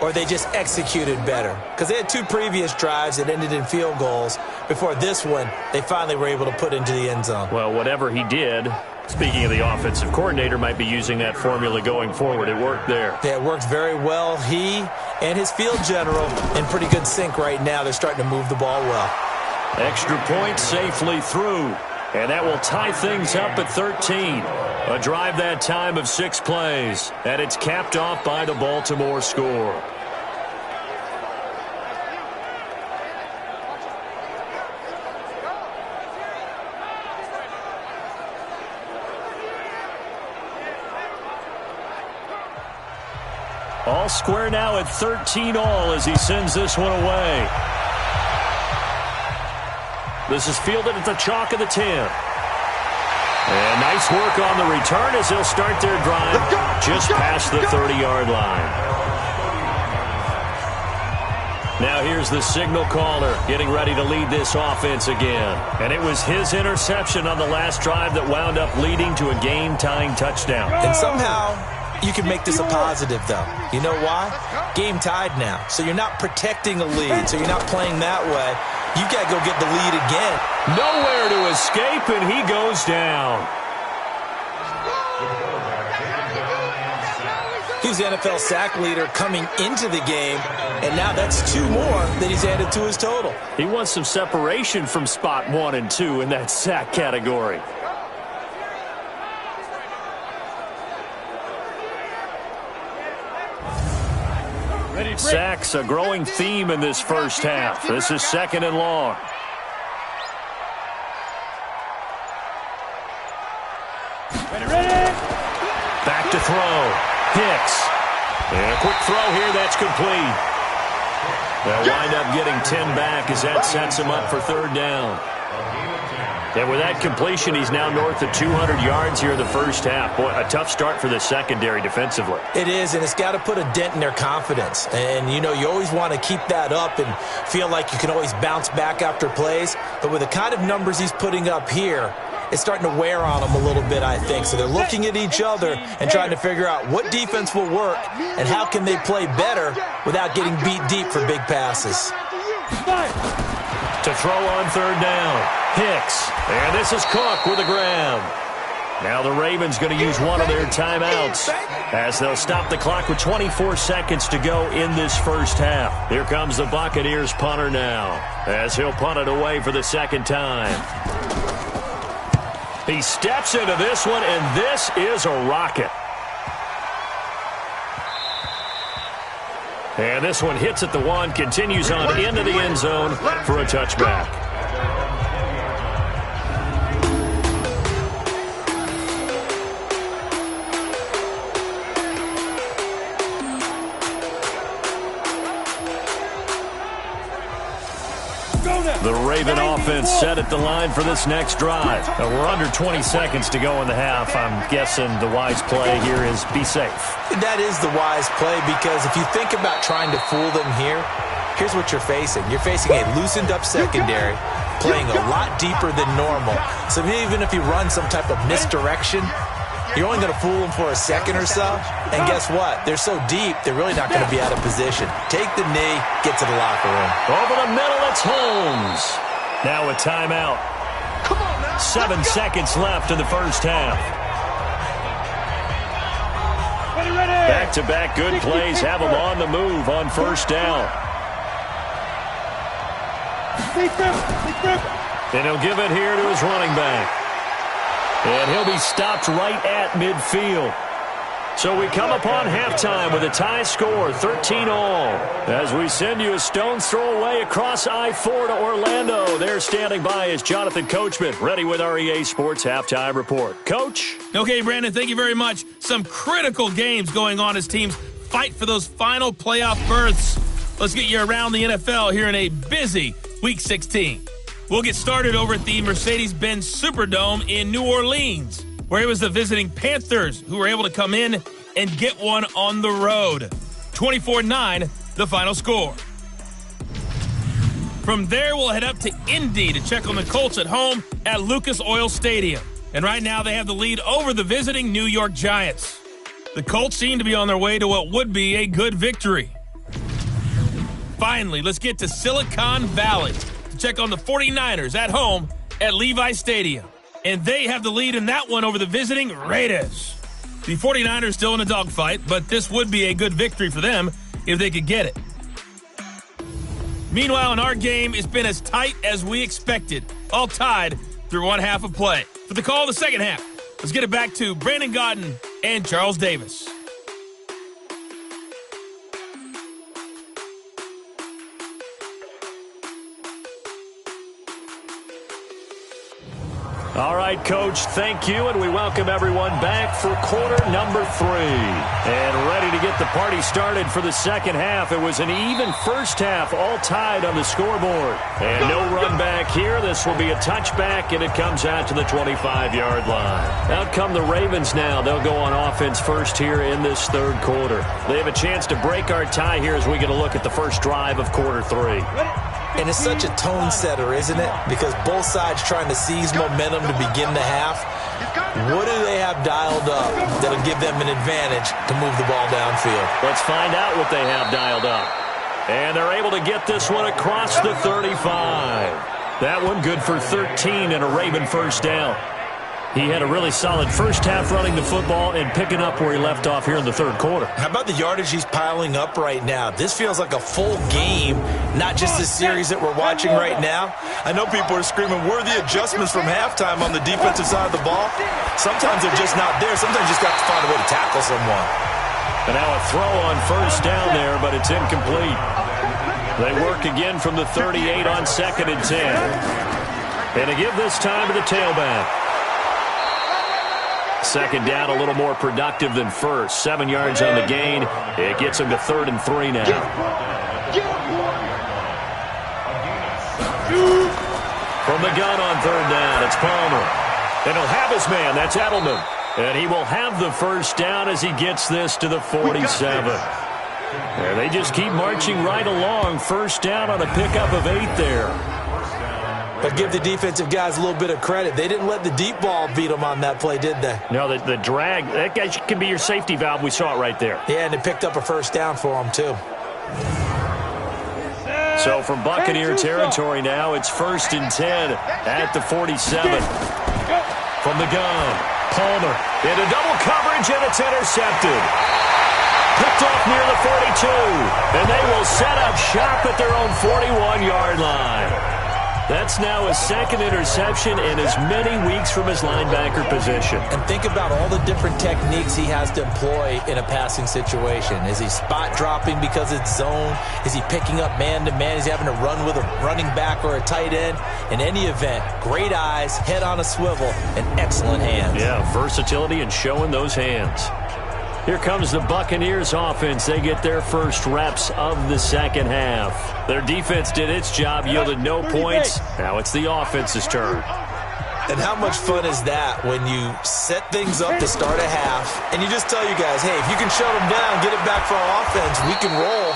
or they just executed better. Because they had 2 previous drives that ended in field goals. Before this one, they finally were able to put into the end zone. Well, whatever he did, speaking of the offensive coordinator, might be using that formula going forward. It worked there. Yeah, it worked very well. He and his field general in pretty good sync right now. They're starting to move the ball well. Extra point safely through. And that will tie things up at 13. A drive that time of 6 plays. And it's capped off by the Baltimore score. All square now at 13 all as he sends this one away. This is fielded at the chalk of the 10. And nice work on the return as they'll start their drive just past the 30-yard line. Now here's the signal caller getting ready to lead this offense again. And it was his interception on the last drive that wound up leading to a game-tying touchdown. And somehow you can make this a positive, though. You know why? Game tied now. So you're not protecting a lead, so you're not playing that way. You got to go get the lead again. Nowhere to escape, and he goes down. He's the NFL sack leader coming into the game, and now that's 2 more that he's added to his total. He wants some separation from spot 1 and 2 in that sack category. Sacks, a growing theme in this first half. This is 2nd and long. Ready. Back to throw. Hicks. And a quick throw here, that's complete. They'll wind up getting 10 back as that sets him up for 3rd down. And with that completion, he's now north of 200 yards here in the first half. Boy, a tough start for the secondary defensively. It is, and it's got to put a dent in their confidence. And, you know, you always want to keep that up and feel like you can always bounce back after plays. But with the kind of numbers he's putting up here, it's starting to wear on them a little bit, I think. So they're looking at each other and trying to figure out what defense will work and how can they play better without getting beat deep for big passes. To throw on 3rd down, Hicks. And this is Cook with a grab. Now the Ravens going to use one of their timeouts as they'll stop the clock with 24 seconds to go in this first half. Here comes the Buccaneers punter now as he'll punt it away for the 2nd time. He steps into this one, and this is a rocket. And this one hits at the 1, continues on into the end zone for a touchback. The Raven offense set at the line for this next drive. We're under 20 seconds to go in the half. I'm guessing the wise play here is be safe. That is the wise play because if you think about trying to fool them here, here's what you're facing. You're facing a loosened-up secondary, playing a lot deeper than normal. So even if you run some type of misdirection, you're only going to fool them for a second or so. And guess what? They're so deep, they're really not going to be out of position. Take the knee, get to the locker room. Over the middle, it's Holmes. Now a timeout. 7 seconds left in the first half. Back-to-back good plays have them on the move on 1st down. And he'll give it here to his running back. And he'll be stopped right at midfield. So we come upon halftime with a tie score, 13 all. As we send you a stone's throw away across I-4 to Orlando. There standing by is Jonathan Coachman, ready with our EA Sports Halftime Report. Coach? Okay, Brandon, thank you very much. Some critical games going on as teams fight for those final playoff berths. Let's get you around the NFL here in a busy Week 16. We'll get started over at the Mercedes-Benz Superdome in New Orleans, where it was the visiting Panthers who were able to come in and get one on the road. 24-9, the final score. From there, we'll head up to Indy to check on the Colts at home at Lucas Oil Stadium. And right now, they have the lead over the visiting New York Giants. The Colts seem to be on their way to what would be a good victory. Finally, let's get to Silicon Valley to check on the 49ers at home at Levi Stadium. And they have the lead in that one over the visiting Raiders. The 49ers still in a dogfight, but this would be a good victory for them if they could get it. Meanwhile, in our game, it's been as tight as we expected, all tied through one half of play. For the call of the second half, let's get it back to Brandon Godden and Charles Davis. All right, Coach, thank you, and we welcome everyone back for quarter number 3. And ready to get the party started for the second half. It was an even first half, all tied on the scoreboard. And no run back here. This will be a touchback, and it comes out to the 25-yard line. Out come the Ravens now. They'll go on offense first here in this third quarter. They have a chance to break our tie here as we get a look at the first drive of quarter 3. And it's such a tone setter, isn't it? Because both sides trying to seize momentum to begin the half. What do they have dialed up that'll give them an advantage to move the ball downfield? Let's find out what they have dialed up. And they're able to get this one across the 35. That one good for 13 and a Raven first down. He had a really solid first half running the football and picking up where he left off here in the third quarter. How about the yardage he's piling up right now? This feels like a full game, not just the series that we're watching right now. I know people are screaming, where are the adjustments from halftime on the defensive side of the ball? Sometimes they're just not there. Sometimes you just got to find a way to tackle someone. And now a throw on first down there, but it's incomplete. They work again from the 38 on 2nd and 10. And to give this time to the tailback. Second down, a little more productive than first. 7 yards on the gain. It gets him to 3rd and 3 now. From the gun on 3rd down, it's Palmer. And he'll have his man. That's Edelman. And he will have the first down as he gets this to the 47. And they just keep marching right along. First down on a pickup of 8 there. But give the defensive guys a little bit of credit. They didn't let the deep ball beat them on that play, did they? No, the drag, that guy can be your safety valve. We saw it right there. Yeah, and they picked up a first down for them, too. So from Buccaneer territory now, it's 1st and 10 at the 47. From the gun, Palmer into double coverage, and it's intercepted. Picked off near the 42, and they will set up shop at their own 41-yard line. That's now his 2nd interception in as many weeks from his linebacker position. And think about all the different techniques he has to employ in a passing situation. Is he spot dropping because it's zone? Is he picking up man-to-man? Is he having to run with a running back or a tight end? In any event, great eyes, head on a swivel, and excellent hands. Yeah, versatility and showing those hands. Here comes the Buccaneers offense. They get their first reps of the second half. Their defense did its job, yielded no points. Now it's the offense's turn. And how much fun is that when you set things up to start a half, and you just tell you guys, hey, if you can shut them down, get it back for our offense, we can roll.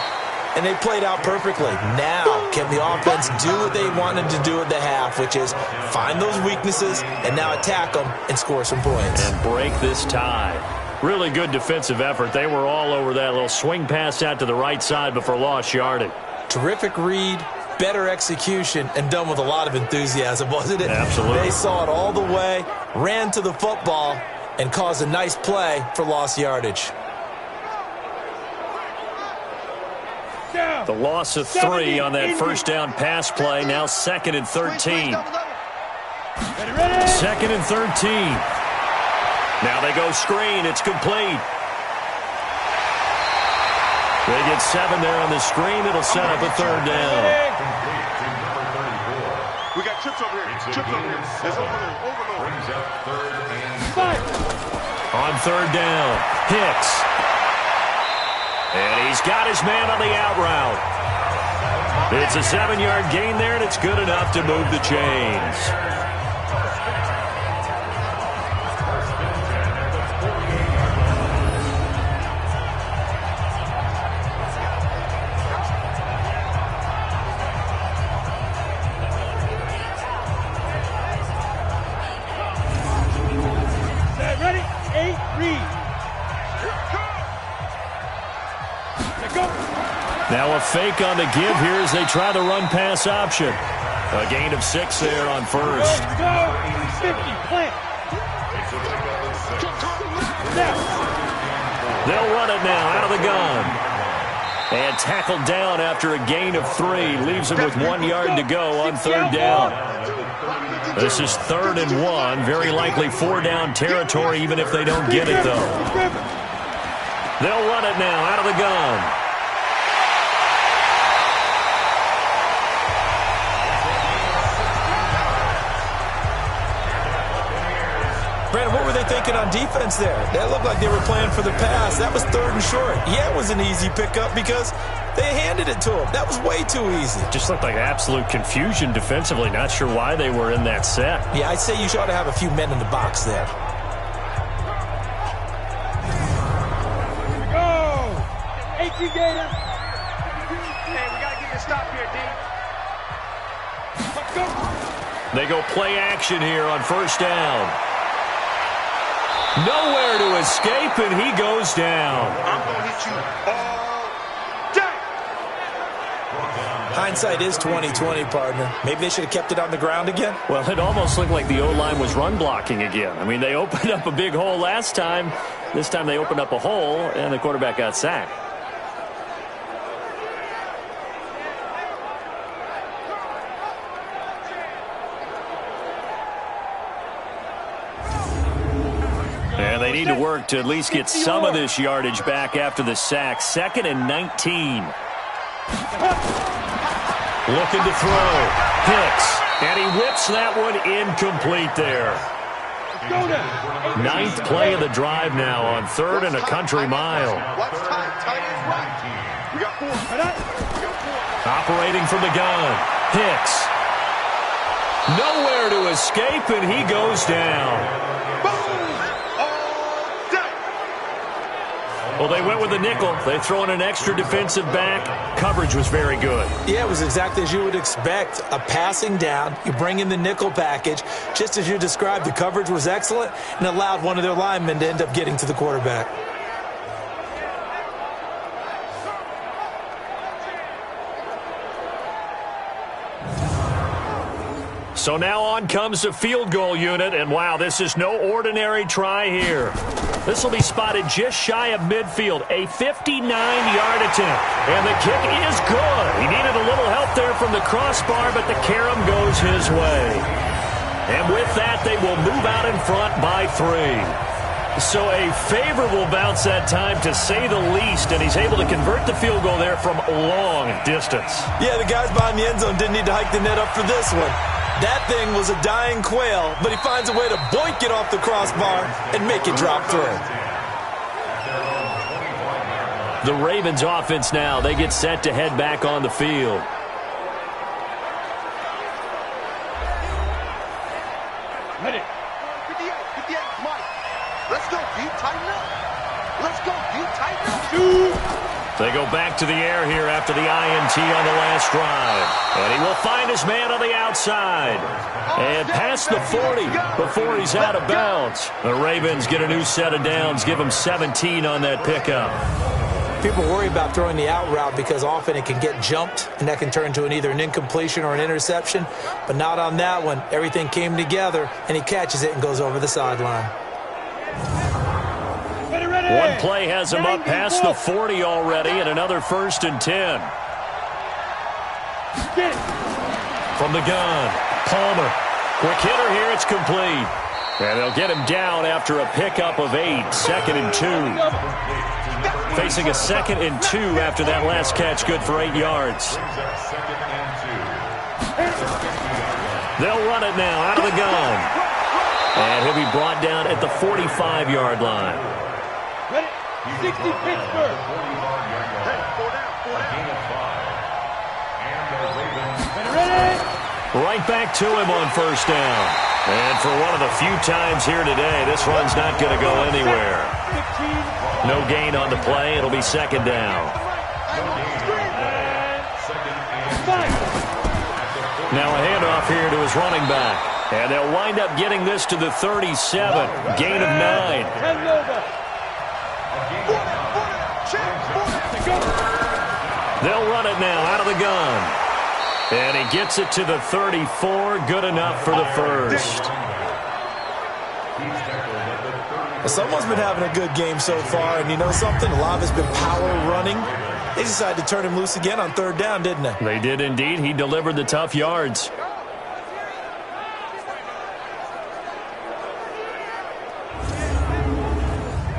And they played out perfectly. Now, can the offense do what they wanted to do at the half, which is find those weaknesses and now attack them and score some points. And break this tie. Really good defensive effort. They were all over that little swing pass out to the right side before lost yardage. Terrific read, better execution, and done with a lot of enthusiasm, wasn't it? Absolutely. They saw it all the way, ran to the football, and caused a nice play for lost yardage. The loss of 3 on that first down pass play. Now 2nd and 13. 2nd and 13. Now they go screen. It's complete. They get 7 there on the screen. It'll set up a 3rd down. We got chips over here. Chips over here. There's overload. On 3rd down, Hicks. And he's got his man on the out route. It's a 7-yard gain there, and it's good enough to move the chains. Now a fake on the give here as they try the run-pass option. A gain of 6 there on first. Go, 50, plant. They'll run it now out of the gun. And tackled down after a gain of 3. Leaves him with 1 yard to go on 3rd down. This is 3rd and 1. Very likely 4-down territory even if they don't get it, though. They'll run it now out of the gun. they thinking on defense there? That looked like they were playing for the pass. That was 3rd and short. Yeah, it was an easy pickup because they handed it to him. That was way too easy. Just looked like absolute confusion defensively. Not sure why they were in that set. Yeah, I'd say you ought to have a few men in the box there. Here we go. 18 Gator. Hey, we got to get this stop here, D. Let's go. They go play action here on 1st down. Nowhere to escape, and he goes down. I'm going to hit you all day. Hindsight is 20/20, partner. Maybe they should have kept it on the ground again. Well, it almost looked like the O-line was run blocking again. I mean, they opened up a big hole last time. This time they opened up a hole, and the quarterback got sacked. And they need to work to at least get some of this yardage back after the sack. 2nd and 19. Looking to throw. Hicks. And he whips that one incomplete there. 9th play of the drive now on 3rd and a country mile. Watch time. Tight ends right. We got 4. Operating from the gun. Hicks. Nowhere to escape, and he goes down. Well, they went with a nickel. They throw in an extra defensive back. Coverage was very good. Yeah, it was exactly as you would expect. A passing down. You bring in the nickel package. Just as you described, the coverage was excellent and allowed one of their linemen to end up getting to the quarterback. So now on comes the field goal unit, and wow, this is no ordinary try here. This will be spotted just shy of midfield, a 59-yard attempt, and the kick is good. He needed a little help there from the crossbar, but the carom goes his way. And with that, they will move out in front by 3. So a favorable bounce that time, to say the least, and he's able to convert the field goal there from long distance. Yeah, the guys behind the end zone didn't need to hike the net up for this one. That thing was a dying quail, but he finds a way to boink it off the crossbar and make it drop through. The Ravens offense now, they get set to head back on the field. Ready. 58, Mike. Let's go, D. Tighten up. Let's go, D. Tighten up. They go back to the air here after the INT on the last drive. And he will find his man on the outside. And past the 40 before he's out of bounds. The Ravens get a new set of downs, give him 17 on that pickup. People worry about throwing the out route because often it can get jumped, and that can turn to either an incompletion or an interception. But not on that one. Everything came together, and he catches it and goes over the sideline. One play has him up past the 40 already, and another 1st and 10. From the gun, Palmer. Quick hitter here, it's complete. And they'll get him down after a pickup of 8, 2nd and 2. Facing a 2nd and 2 after that last catch, good for 8 yards. They'll run it now out of the gun. And he'll be brought down at the 45-yard line. Ready? 60 Pittsburgh. Ready? Right back to him on 1st down. And for one of the few times here today, this run's not going to go anywhere. No gain on the play. It'll be 2nd down. Now a handoff here to his running back. And they'll wind up getting this to the 37. Gain of 9. They'll run it now out of the gun. And he gets it to the 34. Good enough for the 1st. Someone's been having a good game so far, and you know something? A lot of it's been power running. They decided to turn him loose again on 3rd down, didn't they? They did indeed. He delivered the tough yards.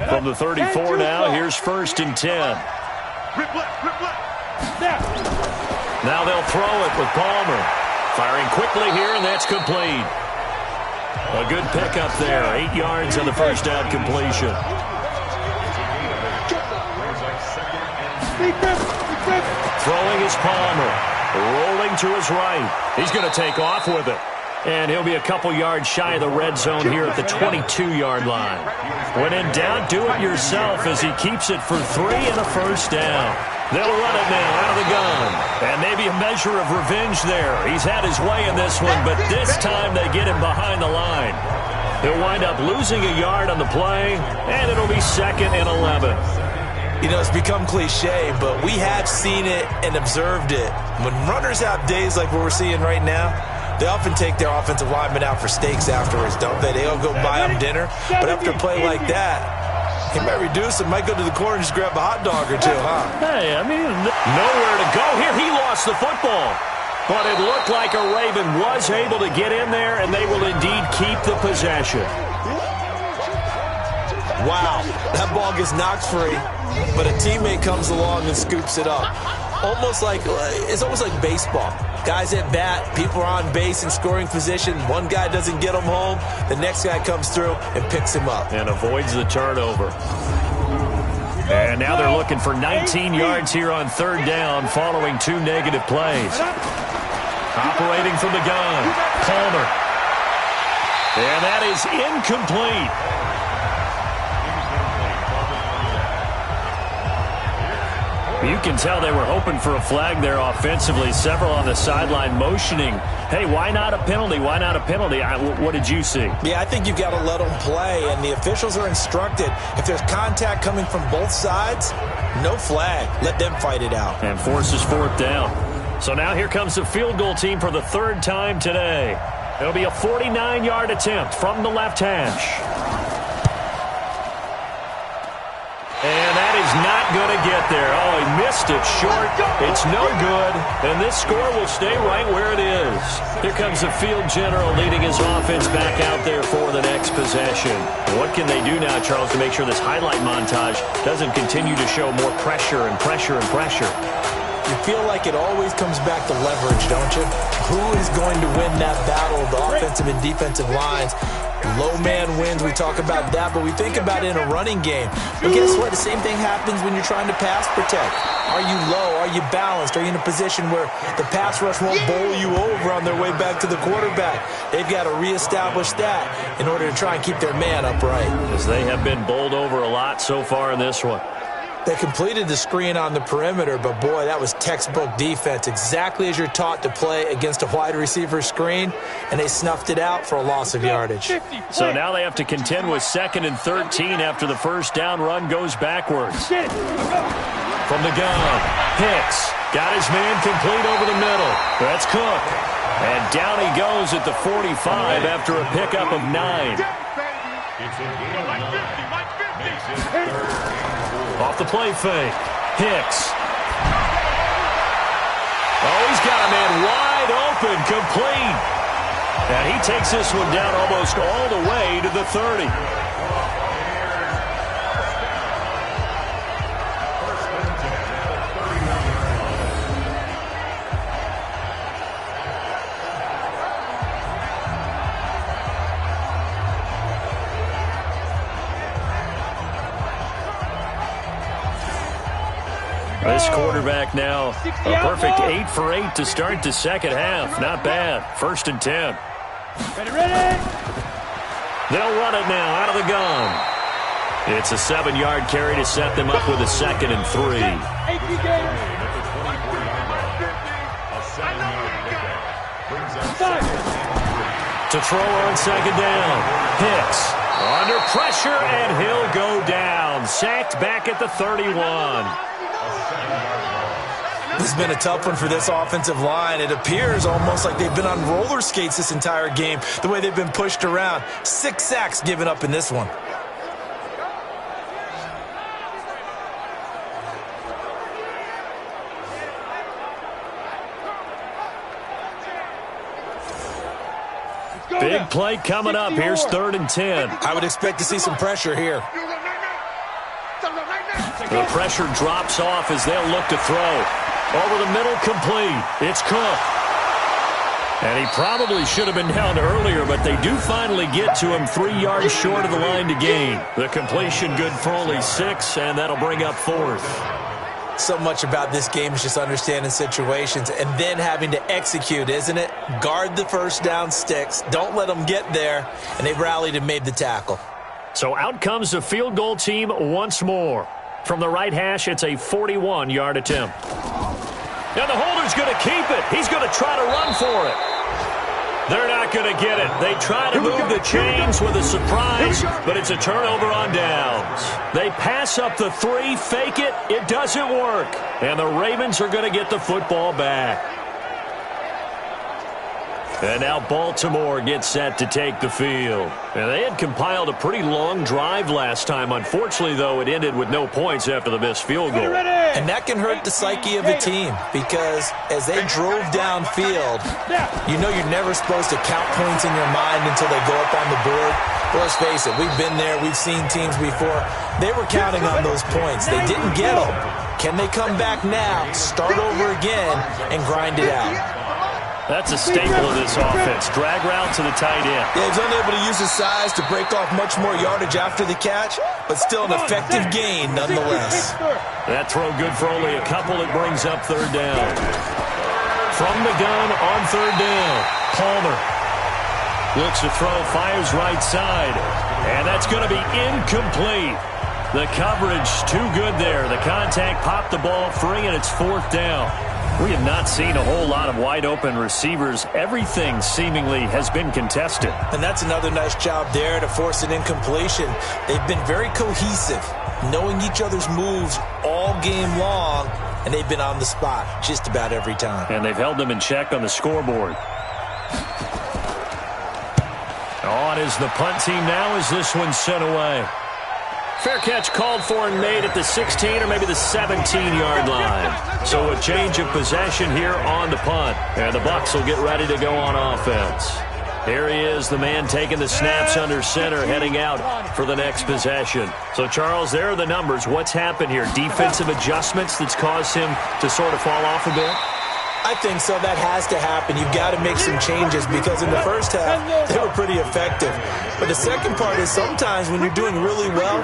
From the 34 now, here's 1st and 10. Now they'll throw it with Palmer. Firing quickly here, and that's complete. A good pickup there. 8 yards on the first down completion. Throwing is Palmer. Rolling to his right. He's going to take off with it. And he'll be a couple yards shy of the red zone here at the 22-yard line. When in doubt, do it yourself as he keeps it for 3 and a first down. They'll run it now out of the gun. And maybe a measure of revenge there. He's had his way in this one, but this time they get him behind the line. He'll wind up losing a yard on the play, and it'll be 2nd and 11. You know, it's become cliche, but we have seen it and observed it. When runners have days like what we're seeing right now, they often take their offensive linemen out for steaks afterwards, don't they? They'll go buy them dinner. But after a play like that, he might reduce it, might go to the corner and just grab a hot dog or two, huh? Hey, I mean, nowhere to go here. He lost the football. But it looked like a Raven was able to get in there, and they will indeed keep the possession. Wow, that ball gets knocked free, but a teammate comes along and scoops it up. It's almost like baseball. Guys at bat, people are on base in scoring position. One guy doesn't get him home. The next guy comes through and picks him up. And avoids the turnover. And now they're looking for 19 yards here on 3rd down following 2 negative plays. Operating from the gun, Palmer. And that is incomplete. You can tell they were hoping for a flag there offensively. Several on the sideline motioning, hey, why not a penalty? Why not a penalty? What did you see? Yeah, I think you've got to let them play, and the officials are instructed. If there's contact coming from both sides, no flag. Let them fight it out. And forces 4th down. So now here comes the field goal team for the 3rd time today. It'll be a 49-yard attempt from the left hash. And that is not going to get there. Oh, he missed it short. It's no good. And this score will stay right where it is. Here comes the field general leading his offense back out there for the next possession. What can they do now, Charles, to make sure this highlight montage doesn't continue to show more pressure and pressure and pressure? You feel like it always comes back to leverage, don't you? Who is going to win that battle, the offensive and defensive lines? Low man wins, we talk about that, but we think about it in a running game. But guess what? The same thing happens when you're trying to pass protect. Are you low? Are you balanced? Are you in a position where the pass rush won't bowl you over on their way back to the quarterback? They've got to reestablish that in order to try and keep their man upright. As they have been bowled over a lot so far in this one. They completed the screen on the perimeter, but boy, that was textbook defense. Exactly as you're taught to play against a wide receiver screen, and they snuffed it out for a loss of yardage. So now they have to contend with 2nd and 13 after the first down run goes backwards. From the gun, Hicks got his man complete over the middle. That's Cook. And down he goes at the 45 after a pickup of 9. Off the play fake. Hicks. Oh, he's got a man wide open, complete. And he takes this one down almost all the way to the 30. This quarterback now, a perfect 8 for 8 to start the second half. Not bad. 1st and 10. Ready. They'll run it now out of the gun. It's a 7-yard carry to set them up with a 2nd and 3. To throw on 2nd down. Hicks under pressure, and he'll go down. Sacked back at the 31. This has been a tough one for this offensive line. It appears almost like they've been on roller skates this entire game, the way they've been pushed around. 6 sacks given up in this one. Big play coming up. Here's 3rd and 10. I would expect to see some pressure here. The pressure drops off as they'll look to throw. Over the middle, complete. It's Cook. And he probably should have been down earlier, but they do finally get to him 3 yards short of the line to gain. The completion good for only 6, and that'll bring up 4th. So much about this game is just understanding situations and then having to execute, isn't it? Guard the first down sticks. Don't let them get there. And they rallied and made the tackle. So out comes the field goal team once more. From the right hash, it's a 41-yard attempt. And the holder's going to keep it. He's going to try to run for it. They're not going to get it. They try to move the chains with a surprise, but it's a turnover on downs. They pass up the 3, fake it. It doesn't work. And the Ravens are going to get the football back. And now Baltimore gets set to take the field. And they had compiled a pretty long drive last time. Unfortunately, though, it ended with no points after the missed field goal. And that can hurt the psyche of a team because as they drove downfield, you know you're never supposed to count points in your mind until they go up on the board. But let's face it, we've been there. We've seen teams before. They were counting on those points. They didn't get them. Can they come back now, start over again, and grind it out? That's a staple of this offense. Drag route to the tight end. Yeah, he's unable to use his size to break off much more yardage after the catch, but still an effective gain nonetheless. That throw good for only a couple. It brings up 3rd down. From the gun on 3rd down, Palmer looks to throw, fires right side, and that's going to be incomplete. The coverage too good there. The contact popped the ball free, and it's 4th down. We have not seen a whole lot of wide-open receivers. Everything seemingly has been contested. And that's another nice job there to force an incompletion. They've been very cohesive, knowing each other's moves all game long, and they've been on the spot just about every time. And they've held them in check on the scoreboard. On is the punt team now as this one's sent away. Fair catch called for and made at the 16 or maybe the 17-yard line. So a change of possession here on the punt. And the Bucs will get ready to go on offense. Here he is, the man taking the snaps under center, heading out for the next possession. So, Charles, there are the numbers. What's happened here? Defensive adjustments that's caused him to sort of fall off a bit? I think so. That has to happen. You've got to make some changes because in the first half, they were pretty effective. But the second part is sometimes when you're doing really well,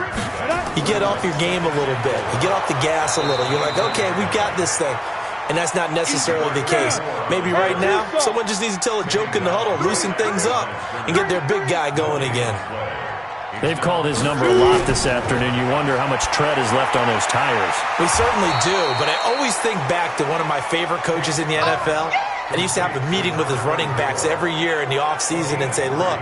you get off your game a little bit. You get off the gas a little. You're like, okay, we've got this thing. And that's not necessarily the case. Maybe right now, someone just needs to tell a joke in the huddle, loosen things up, and get their big guy going again. They've called his number a lot this afternoon. You wonder how much tread is left on those tires. We certainly do, but I always think back to one of my favorite coaches in the NFL. And he used to have a meeting with his running backs every year in the offseason and say, look,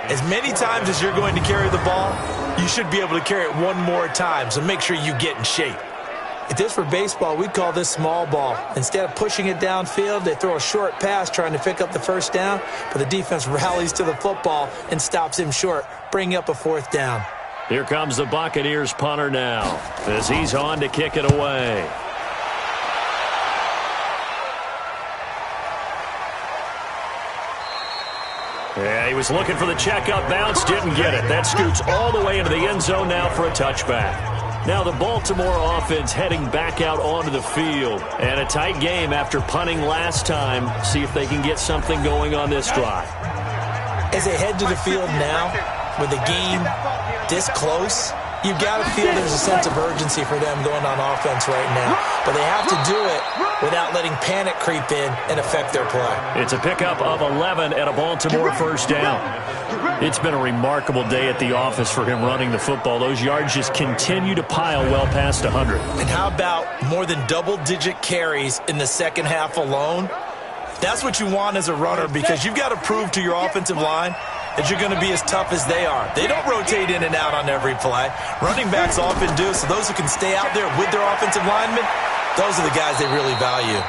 as many times as you're going to carry the ball, you should be able to carry it one more time, so make sure you get in shape. If this were baseball, we'd call this small ball. Instead of pushing it downfield, they throw a short pass trying to pick up the first down, but the defense rallies to the football and stops him short, bringing up a 4th down. Here comes the Buccaneers punter now as he's on to kick it away. Yeah, he was looking for the check-up bounce, didn't get it. That scoots all the way into the end zone now for a touchback. Now the Baltimore offense heading back out onto the field. And a tight game after punting last time. See if they can get something going on this drive. As they head to the field now, with the game this close, you've got to feel there's a sense of urgency for them going on offense right now. But they have to do it without letting panic creep in and affect their play. It's a pickup of 11 and a Baltimore first down. It's been a remarkable day at the office for him running the football. Those yards just continue to pile well past 100. And how about more than double-digit carries in the second half alone? That's what you want as a runner because you've got to prove to your offensive line that you're going to be as tough as they are. They don't rotate in and out on every play. Running backs often do, so those who can stay out there with their offensive linemen, those are the guys they really value.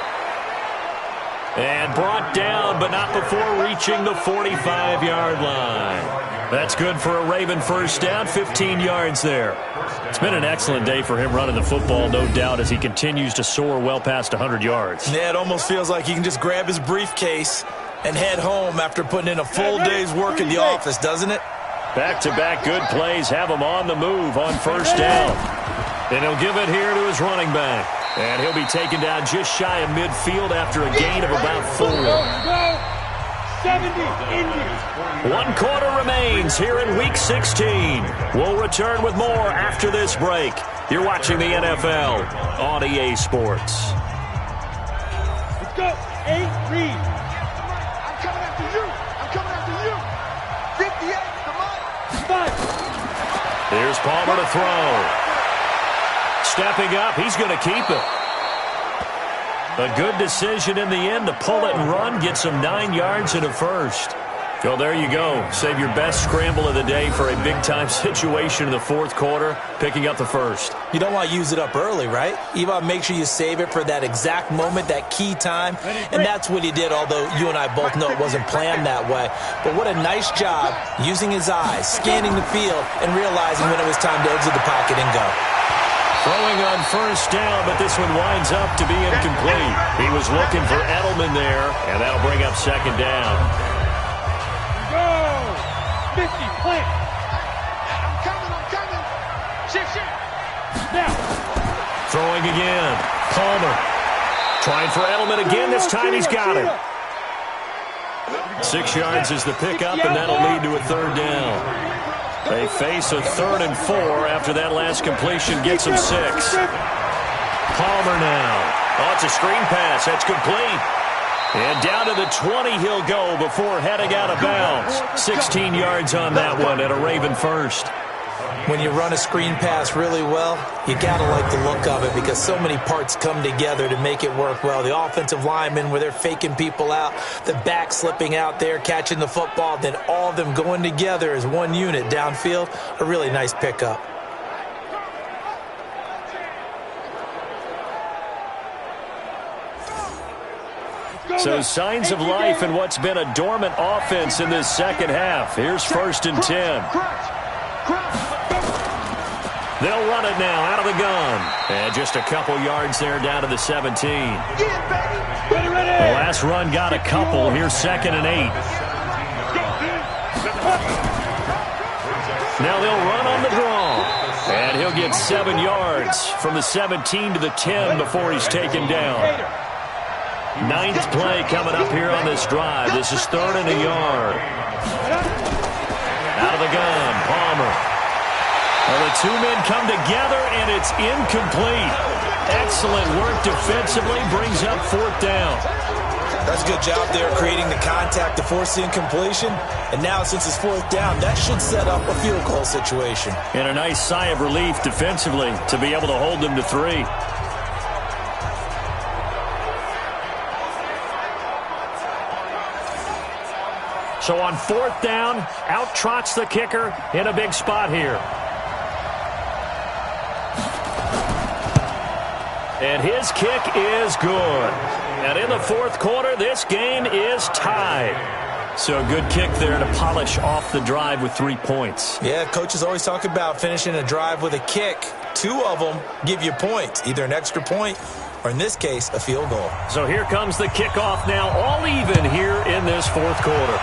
And brought down, but not before reaching the 45-yard line. That's good for a Raven first down, 15 yards there. It's been an excellent day for him running the football, no doubt, as he continues to soar well past 100 yards. Yeah, it almost feels like he can just grab his briefcase and head home after putting in a full day's work in the office, doesn't it? Back-to-back good plays have him on the move on first down. And he'll give it here to his running back. And he'll be taken down just shy of midfield after a gain of about 4. 70, Indy. 1 quarter remains here in Week 16. We'll return with more after this break. You're watching the NFL on EA Sports. Let's go. 8, read. I'm coming after you. I'm coming after you. 58, come on. 5. Here's Palmer to throw. Stepping up, he's going to keep it. A good decision in the end to pull it and run, get some 9 yards and a first. Well, there you go. Save your best scramble of the day for a big-time situation in the fourth quarter, picking up the first. You don't want to use it up early, right? You want to make sure you save it for that exact moment, that key time. And that's what he did, although you and I both know it wasn't planned that way. But what a nice job using his eyes, scanning the field, and realizing when it was time to exit the pocket and go. Throwing on first down, but this one winds up to be incomplete. He was looking for Edelman there, and that'll bring up second down. Go. 50, plant. I'm coming. Shift. Now. Throwing again. Palmer. Trying for Edelman again. This time he's got it. 6 yards is the pickup, and that'll lead to a third down. They face a 3rd and 4 after that last completion gets them 6. Palmer now. Oh, it's a screen pass. That's complete. And down to the 20 he'll go before heading out of bounds. 16 yards on that one at a Raven first. When you run a screen pass really well, you got to like the look of it because so many parts come together to make it work well. The offensive linemen where they're faking people out, the back slipping out there, catching the football, then all of them going together as one unit downfield. A really nice pickup. So signs of life in what's been a dormant offense in this second half. Here's 1st and 10. They'll run it now out of the gun. And just a couple yards there down to the 17. Ready. The last run got a couple. Here's 2nd and 8. Now they'll run on the draw. And he'll get 7 yards from the 17 to the 10 before he's taken down. 9th play coming up here on this drive. This is 3rd and a yard. Out of the gun, Palmer. Well, the 2 men come together, and it's incomplete. Excellent work defensively, brings up 4th down. That's a good job there creating the contact to force the incompletion. And now since it's 4th down, that should set up a field goal situation. And a nice sigh of relief defensively to be able to hold them to 3. So on 4th down, out trots the kicker in a big spot here. And his kick is good. And in the fourth quarter, this game is tied. So a good kick there to polish off the drive with 3 points. Yeah, coaches always talk about finishing a drive with a kick. 2 of them give you points, either an extra point or, in this case, a field goal. So here comes the kickoff now, all even here in this fourth quarter.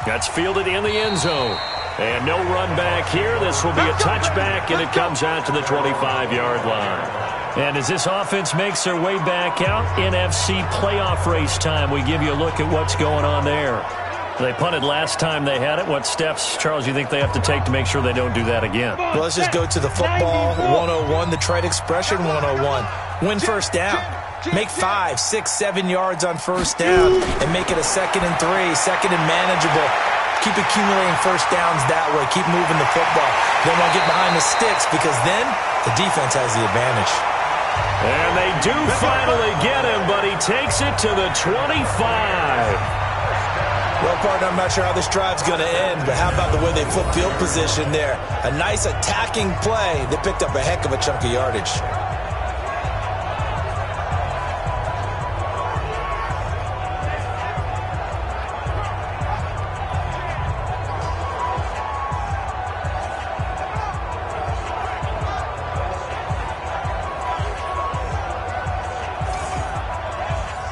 That's fielded in the end zone. And no run back here. This will be a touchback, and it comes out to the 25-yard line. And as this offense makes their way back out, NFC playoff race time, we give you a look at what's going on there. They punted last time they had it. What steps, Charles, you think they have to take to make sure they don't do that again? Well, let's just go to the football 101, the trade expression 101. Win first down. Make 5, 6, 7 yards on first down and make it a 2nd and 3, 2nd and manageable. Keep accumulating first downs that way. Keep moving the football. Then we'll get behind the sticks because then the defense has the advantage. And they do finally get him, but he takes it to the 25. Well, partner, I'm not sure how this drive's going to end, but how about the way they flip field position there? A nice attacking play. They picked up a heck of a chunk of yardage.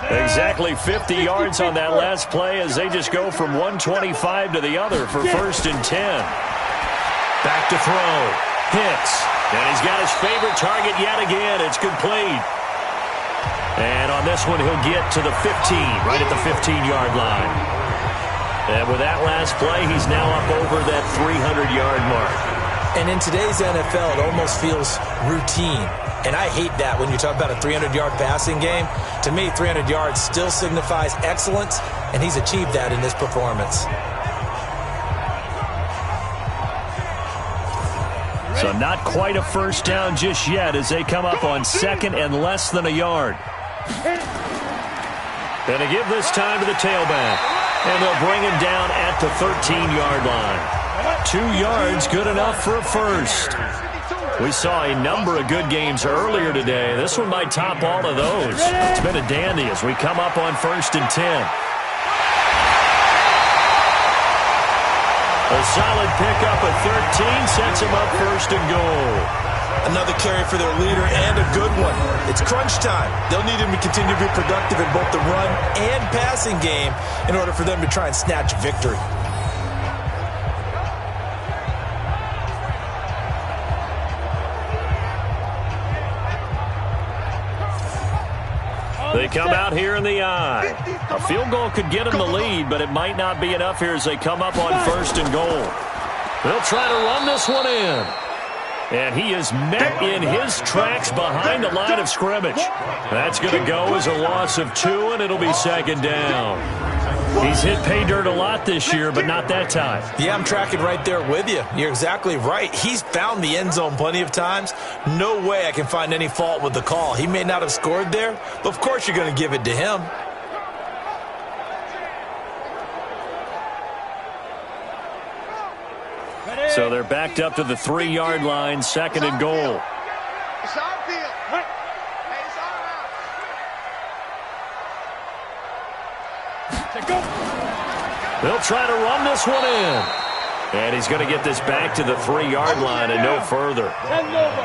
Exactly 50 yards on that last play as they just go from 125 to the other for 1st and 10. Back to throw. Hits. And he's got his favorite target yet again. It's complete. And on this one, he'll get to the 15, right at the 15-yard line. And with that last play, he's now up over that 300-yard mark. And in today's NFL, it almost feels routine. And I hate that when you talk about a 300-yard passing game. To me, 300 yards still signifies excellence, and he's achieved that in this performance. So not quite a first down just yet as they come up on second and less than a yard. Going to give this time to the tailback. And they'll bring him down at the 13-yard line. 2 yards, good enough for a first. We saw a number of good games earlier today. This one might top all of those. It's been a dandy as we come up on 1st and 10. A solid pickup at 13 sets him up 1st and goal. Another carry for their leader and a good one. It's crunch time. They'll need him to continue to be productive in both the run and passing game in order for them to try and snatch victory. They come out here in the eye. A field goal could get them the lead, but it might not be enough here as they come up on 1st and goal. They'll try to run this one in. And he is met in his tracks behind the line of scrimmage. That's going to go as a loss of 2, and it'll be 2nd down. He's hit pay dirt a lot this year, but not that time. Yeah, I'm tracking right there with you. You're exactly right. He's found the end zone plenty of times. No way I can find any fault with the call. He may not have scored there, but of course you're going to give it to him. So they're backed up to the 3-yard line, 2nd and goal. It's our field. Hey, it's our house. They'll try to run this one in. And he's going to get this back to the 3-yard line and no further.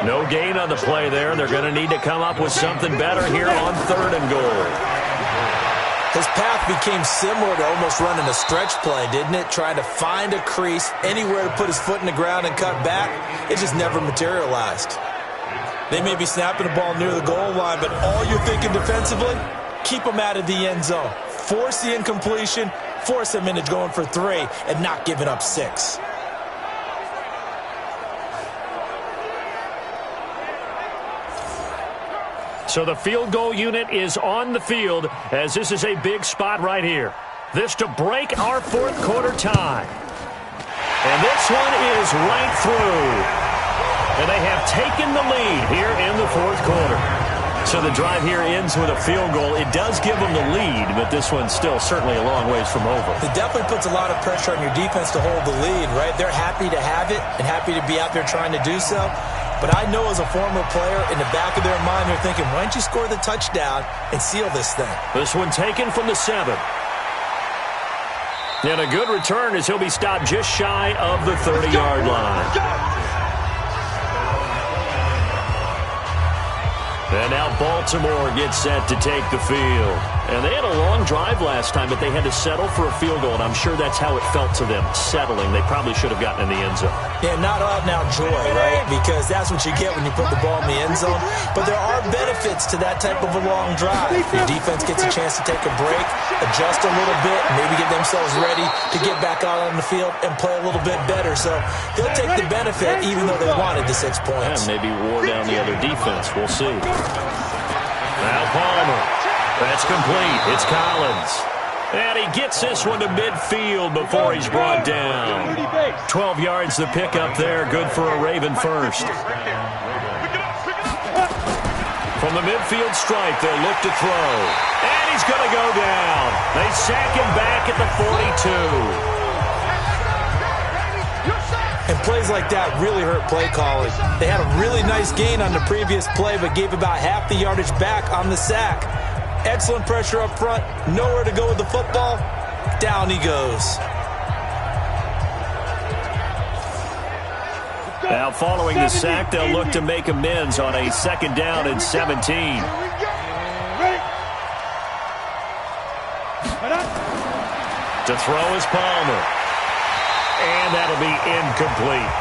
No gain on the play there. They're going to need to come up with something better here on 3rd and goal. His path became similar to almost running a stretch play, didn't it? Trying to find a crease, anywhere to put his foot in the ground and cut back. It just never materialized. They may be snapping the ball near the goal line, but all you're thinking defensively, keep them out of the end zone. Force the incompletion, force them into going for 3, and not giving up 6. So the field goal unit is on the field as this is a big spot right here. This to break our 4th quarter tie. And this one is right through. And they have taken the lead here in the 4th quarter. So the drive here ends with a field goal. It does give them the lead, but this one's still certainly a long ways from over. It definitely puts a lot of pressure on your defense to hold the lead, right? They're happy to have it and happy to be out there trying to do so. But I know as a former player, in the back of their mind, they're thinking, why don't you score the touchdown and seal this thing? This one taken from the 7. And a good return as he'll be stopped just shy of the 30-yard line. And now Baltimore gets set to take the field. And they had a long drive last time, but they had to settle for a field goal, and I'm sure that's how it felt to them, settling. They probably should have gotten in the end zone. Yeah, not out-and-out joy, right? Because that's what you get when you put the ball in the end zone. But there are benefits to that type of a long drive. Your defense gets a chance to take a break, adjust a little bit, maybe get themselves ready to get back out on the field and play a little bit better. So they'll take the benefit even though they wanted the 6 points. And maybe wore down the other defense. We'll see. Now Palmer. That's complete. It's Collins. And he gets this one to midfield before he's brought down. 12 yards the pickup there. Good for a Raven first. From the midfield stripe, they'll look to throw. And he's going to go down. They sack him back at the 42. And plays like that really hurt play calling. They had a really nice gain on the previous play, but gave about half the yardage back on the sack. Excellent pressure up front. Nowhere to go with the football. Down he goes. Now following the sack, they'll look to make amends on a 2nd down and 17. To throw is Palmer. And that'll be incomplete.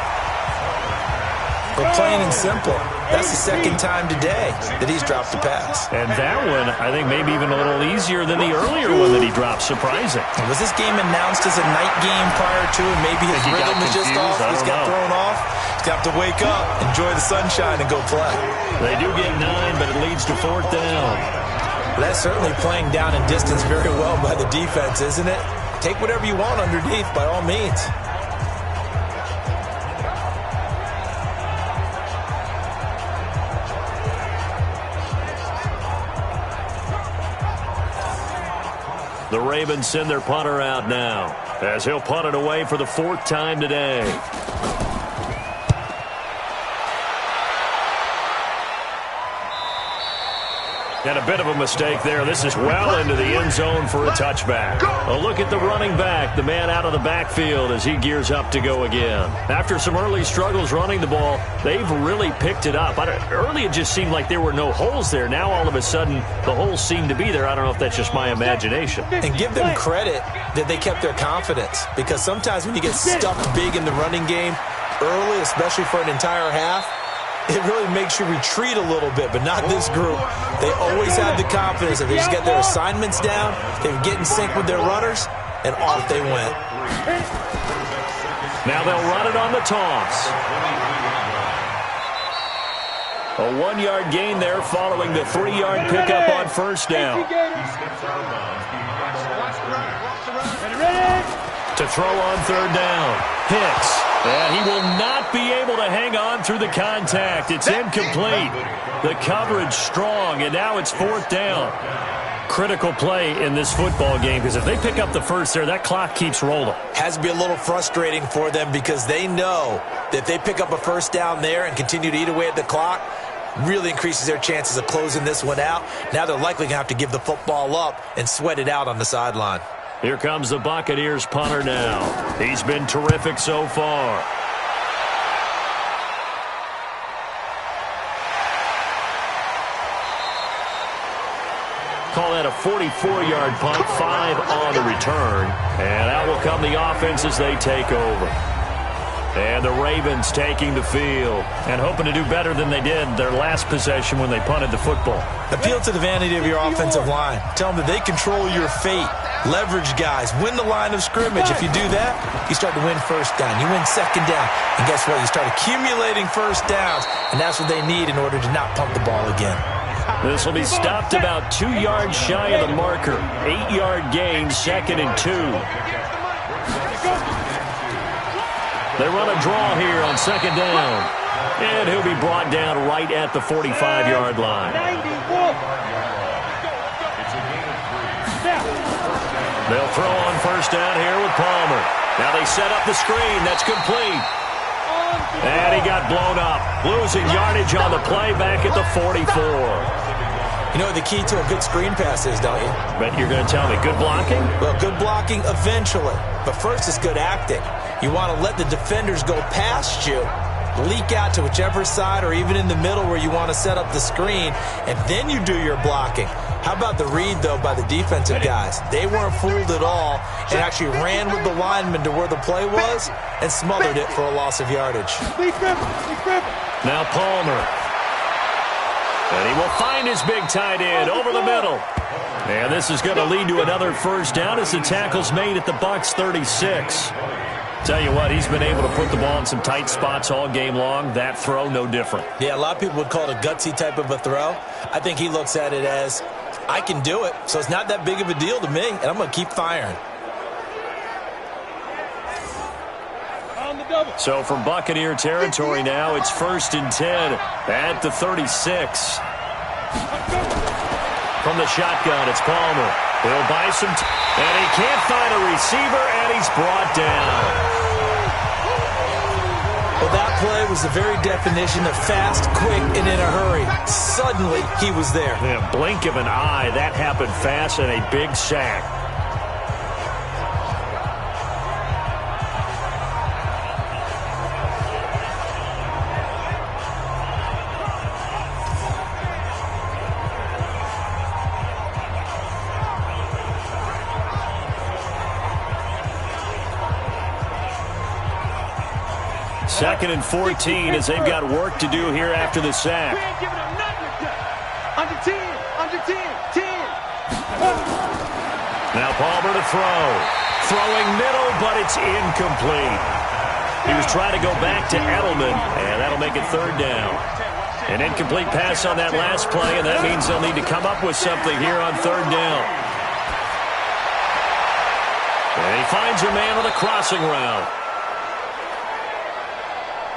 But plain and simple, That's the second time today that he's dropped a pass. And that one, I think, maybe even a little easier than the earlier one that he dropped. Surprising. Was this game announced as a night game prior to it? Maybe his rhythm was just off. He's got thrown off. He's got to wake up, enjoy the sunshine, and go play. They do get 9, but it leads to 4th down. That's certainly playing down in distance very well by the defense, isn't it? Take whatever you want underneath, by all means. The Ravens send their punter out now, as he'll punt it away for the 4th time today. And a bit of a mistake there. This is well into the end zone for a touchback. A look at the running back, the man out of the backfield as he gears up to go again. After some early struggles running the ball, they've really picked it up. Early it just seemed like there were no holes there. Now all of a sudden the holes seem to be there. I don't know if that's just my imagination. And give them credit that they kept their confidence, because sometimes when you get stuck big in the running game early, especially for an entire half, it really makes you retreat a little bit, but not this group. They always have the confidence that they just get their assignments down, they get in sync with their runners, and off they went. Now they'll run it on the toss. A 1-yard gain there following the 3-yard pickup on 1st down. To throw on 3rd down. Hicks. And he will not be able to hang on through the contact. It's incomplete. The coverage strong, and now it's 4th down. Critical play in this football game, because if they pick up the first there, that clock keeps rolling. Has to be a little frustrating for them, because they know that if they pick up a 1st down there and continue to eat away at the clock, really increases their chances of closing this one out. Now they're likely going to have to give the football up and sweat it out on the sideline. Here comes the Buccaneers punter now. He's been terrific so far. Call that a 44-yard punt, 5 on the return. And out will come the offense as they take over. And the Ravens taking the field and hoping to do better than they did their last possession when they punted the football. Appeal to the vanity of your offensive line. Tell them that they control your fate. Leverage guys. Win the line of scrimmage. If you do that, you start to win 1st down. You win 2nd down. And guess what? You start accumulating 1st downs. And that's what they need in order to not pump the ball again. This will be stopped about 2 yards shy of the marker. 8-yard gain, 2nd and 2. They run a draw here on 2nd down. And he'll be brought down right at the 45-yard line. They'll throw on 1st down here with Palmer. Now they set up the screen. That's complete. And he got blown up. Losing yardage on the play back at the 44. You know what the key to a good screen pass is, don't you? Bet you're going to tell me good blocking? Well, good blocking eventually. But first it's good acting. You want to let the defenders go past you, leak out to whichever side or even in the middle where you want to set up the screen, and then you do your blocking. How about the read, though, by the defensive guys? They weren't fooled at all and actually ran with the lineman to where the play was and smothered it for a loss of yardage. Now Palmer. And he will find his big tight end over the middle. And this is going to lead to another 1st down as the tackle's made at the Bucs 36. Tell you what, he's been able to put the ball in some tight spots all game long. That throw, no different. Yeah, a lot of people would call it a gutsy type of a throw. I think he looks at it as, I can do it, so it's not that big of a deal to me, and I'm going to keep firing. So from Buccaneer territory now, it's 1st and 10 at the 36. From the shotgun, it's Palmer. He'll buy some and he can't find a receiver, and he's brought down. Well, that play was the very definition of fast, quick, and in a hurry. Suddenly, he was there. In a blink of an eye, that happened fast, and a big sack. 2nd and 14 as they've got work to do here after the sack. Under 10, under 10, 10. Now Palmer to throw. Throwing middle, but it's incomplete. He was trying to go back to Edelman, and that'll make it 3rd down. An incomplete pass on that last play, and that means they'll need to come up with something here on 3rd down. And he finds a man on the crossing route.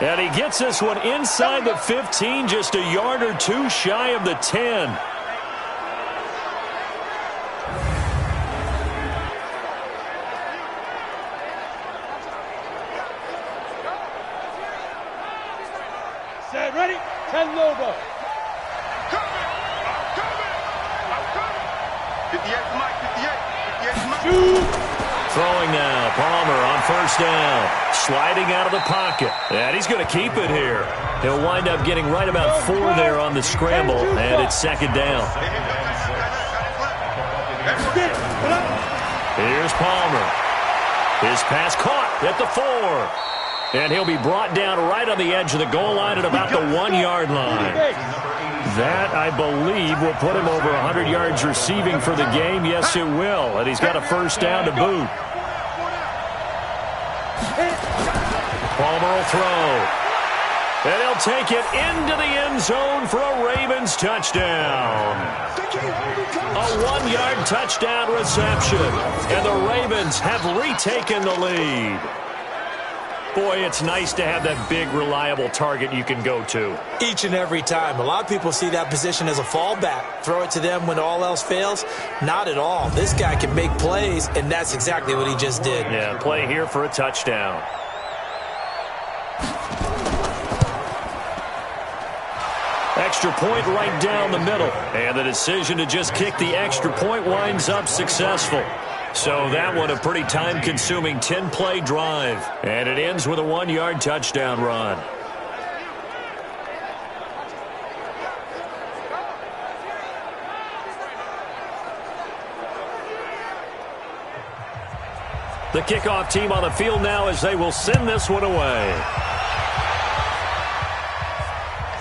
And he gets this one inside the 15, just a yard or two shy of the 10. Set, ready? 10 Lobo. 58 Mike, 58 Mike. Throwing now, Palmer on 1st down. Sliding out of the pocket. And he's going to keep it here. He'll wind up getting right about 4 there on the scramble, and it's 2nd down. Here's Palmer. His pass caught at the 4. And he'll be brought down right on the edge of the goal line at about the 1-yard line. That, I believe, will put him over 100 yards receiving for the game. Yes, it will. And he's got a 1st down to boot. Palmer will throw. And he'll take it into the end zone for a Ravens touchdown. A 1-yard touchdown reception. And the Ravens have retaken the lead. Boy, it's nice to have that big, reliable target you can go to. Each and every time. A lot of people see that position as a fallback. Throw it to them when all else fails. Not at all. This guy can make plays, and that's exactly what he just did. Yeah, play here for a touchdown. Extra point right down the middle. And the decision to just kick the extra point winds up successful. So that one a pretty time-consuming 10-play drive. And it ends with a 1-yard touchdown run. The kickoff team on the field now as they will send this one away.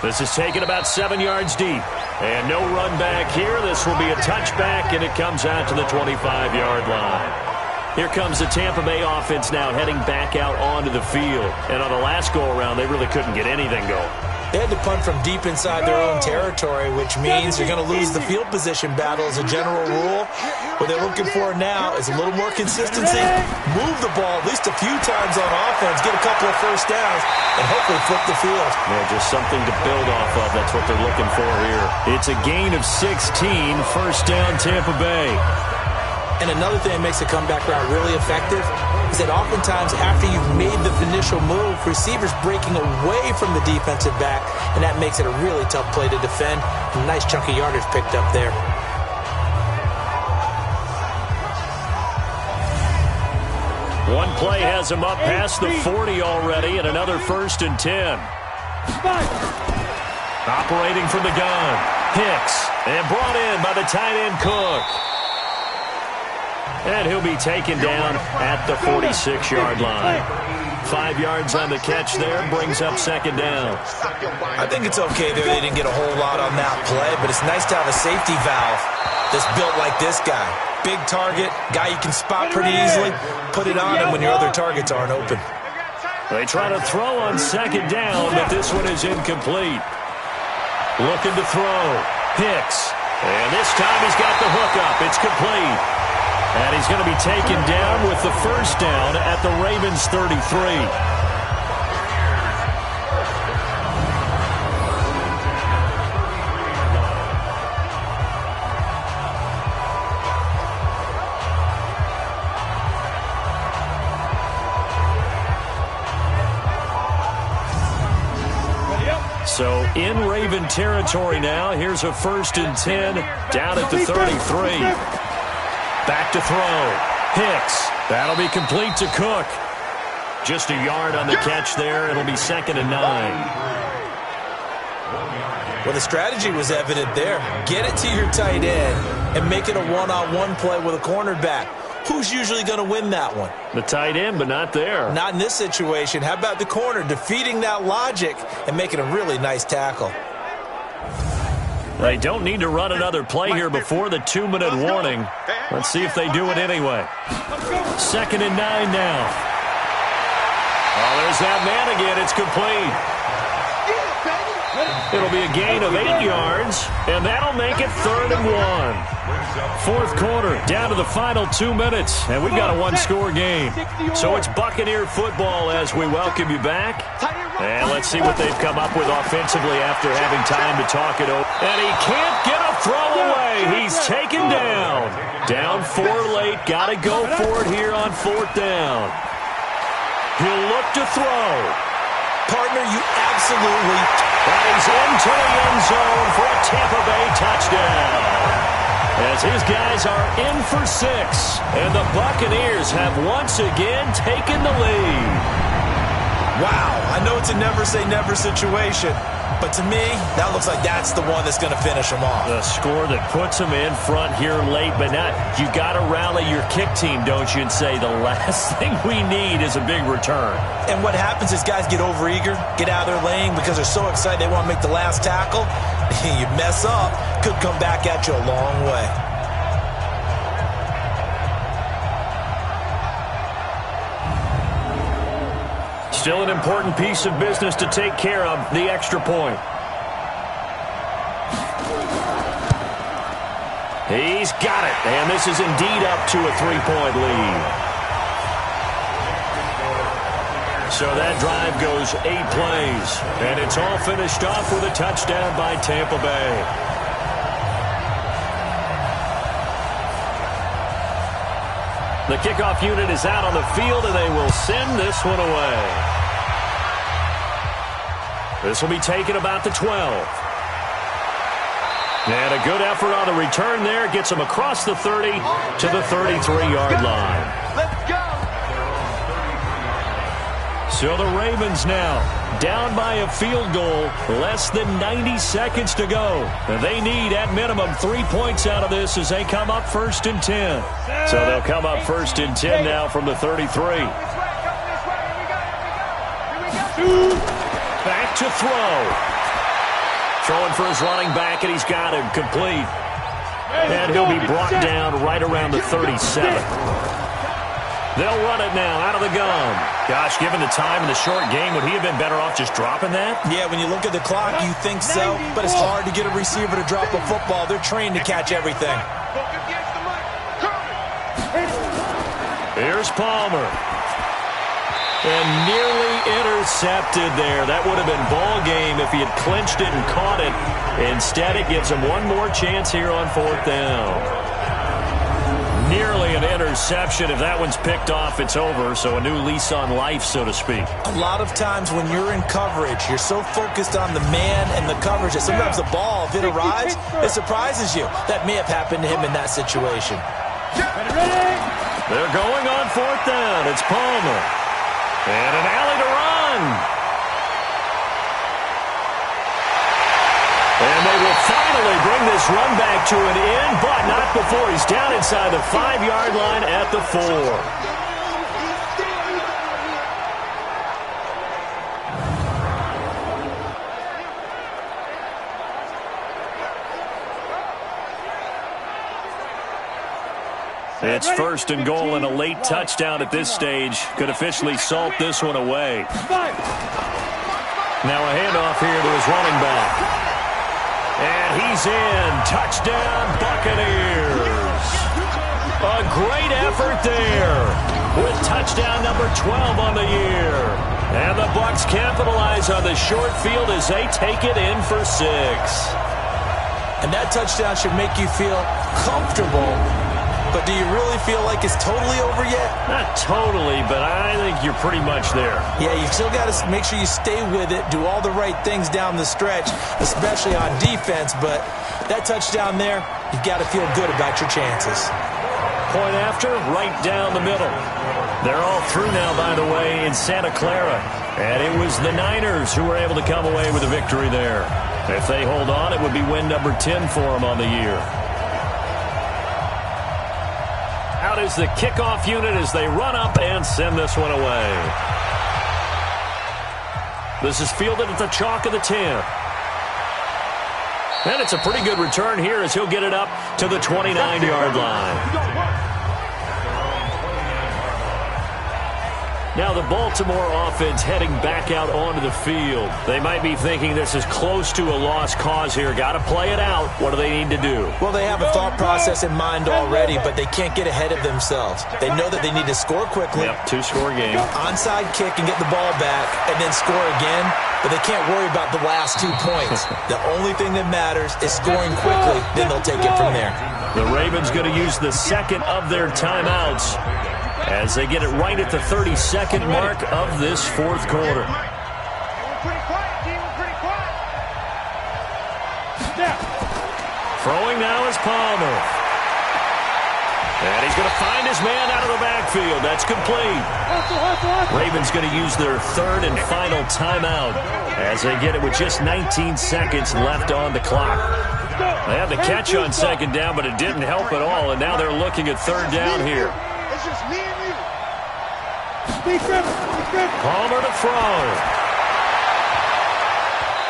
This is taken about 7 yards deep. And no run back here. This will be a touchback, and it comes out to the 25-yard line. Here comes the Tampa Bay offense now heading back out onto the field. And on the last go-around, they really couldn't get anything going. They had to punt from deep inside their own territory, which means you're going to lose the field position battle as a general rule. What they're looking for now is a little more consistency, move the ball at least a few times on offense, get a couple of 1st downs, and hopefully flip the field. Yeah, just something to build off of. That's what they're looking for here. It's a gain of 16, 1st down Tampa Bay. And another thing that makes a comeback route really effective is that oftentimes after you've made the initial move, receivers breaking away from the defensive back, and that makes it a really tough play to defend. A nice chunk of yardage picked up there. One play has him up past the 40 already, and another 1st and 10. Operating from the gun, Hicks, and brought in by the tight end Cook. And he'll be taken down at the 46-yard line. 5 yards on the catch there, brings up 2nd down. I think it's okay there they didn't get a whole lot on that play, but it's nice to have a safety valve that's built like this guy. Big target, guy you can spot pretty easily. Put it on him when your other targets aren't open. They try to throw on 2nd down, but this one is incomplete. Looking to throw, Hicks. And this time he's got the hook up. It's complete. And he's going to be taken down with the 1st down at the Ravens 33. So in Raven territory now. Here's a 1st and 10 down at the 33. Back to throw. Hicks. That'll be complete to Cook. Just a yard on the catch there. It'll be 2nd and 9. Well, the strategy was evident there. Get it to your tight end and make it a one-on-one play with a cornerback. who's usually going to win that one? The tight end, but not there. Not in this situation. How about the corner defeating that logic and making a really nice tackle? They don't need to run another play here before the 2-minute warning. Let's see if they do it anyway. 2nd and 9 now. Oh, there's that man again. It's complete. It'll be a gain of 8 yards, and that'll make it 3rd and 1. 4th quarter, down to the final 2 minutes, and we've got a one-score game. So it's Buccaneer football as we welcome you back. And let's see what they've come up with offensively after having time to talk it over. And he can't get a throw away. He's taken down. Down 4 late. Got to go for it here on 4th down. He'll look to throw. Partner, you absolutely... And he's into the end zone for a Tampa Bay touchdown. As his guys are in for 6. And the Buccaneers have once again taken the lead. Wow, I know it's a never-say-never situation, but to me, that looks like that's the one that's going to finish them off. The score that puts them in front here late, but not. You got to rally your kick team, don't you, and say the last thing we need is a big return. And what happens is guys get overeager, get out of their lane because they're so excited they want to make the last tackle. You mess up, could come back at you a long way. Still an important piece of business to take care of, the extra point. He's got it, and this is indeed up to a 3-point lead. So that drive goes 8 plays, and it's all finished off with a touchdown by Tampa Bay. The kickoff unit is out on the field, and they will send this one away. This will be taken about the 12. And a good effort on the return there. Gets them across the 30 to the 33-yard line. Let's go. So the Ravens now down by a field goal. Less than 90 seconds to go. And they need, at minimum, 3 points out of this as they come up 1st and 10. So they'll come up 1st and 10 now from the 33. Back to throw. Throwing for his running back, and he's got him complete. And he'll be brought down right around the 37. They'll run it now out of the gun. Gosh, given the time in the short game, would he have been better off just dropping that? Yeah, when you look at the clock, you think so. But it's hard to get a receiver to drop a football. They're trained to catch everything. Here's Palmer. And nearly intercepted there. That would have been ball game if he had clinched it and caught it. Instead, it gives him one more chance here on 4th down. Nearly an interception. If that one's picked off, it's over. So a new lease on life, so to speak. A lot of times when you're in coverage, you're so focused on the man and the coverage that sometimes the ball, if it arrives, it surprises you. That may have happened to him in that situation. They're going on 4th down. It's Palmer. And an alley to run. And they will finally bring this run back to an end, but not before he's down inside the 5-yard line at the 4. It's 1st and goal, and a late touchdown at this stage could officially salt this one away. Now a handoff here to his running back. And he's in. Touchdown, Buccaneers. A great effort there with touchdown number 12 on the year. And the Bucs capitalize on the short field as they take it in for 6. And that touchdown should make you feel comfortable. But do you really feel like it's totally over yet? Not totally, but I think you're pretty much there. Yeah, you still got to make sure you stay with it, do all the right things down the stretch, especially on defense. But that touchdown there, you've got to feel good about your chances. Point after, right down the middle. They're all through now, by the way, in Santa Clara. And it was the Niners who were able to come away with a victory there. If they hold on, it would be win number 10 for them on the year. crowd is the kickoff unit as they run up and send this one away. This is fielded at the chalk of the 10. And it's a pretty good return here as he'll get it up to the 29-yard line. Now the Baltimore offense heading back out onto the field. They might be thinking this is close to a lost cause here. Got to play it out. What do they need to do? Well, they have a thought process in mind already, but they can't get ahead of themselves. They know that they need to score quickly. Yep, two-score game. Onside kick and get the ball back and then score again, but they can't worry about the last 2 points. The only thing that matters is scoring quickly, then they'll take it from there. The Ravens going to use the second of their timeouts as they get it right at the 32nd mark of this fourth quarter. Throwing now is Palmer. And he's going to find his man out of the backfield. That's complete. Ravens going to use their third and final timeout as they get it with just 19 seconds left on the clock. They had the catch on second down, but it didn't help at all, and now they're looking at third down here. It's just me and you. Palmer to throw.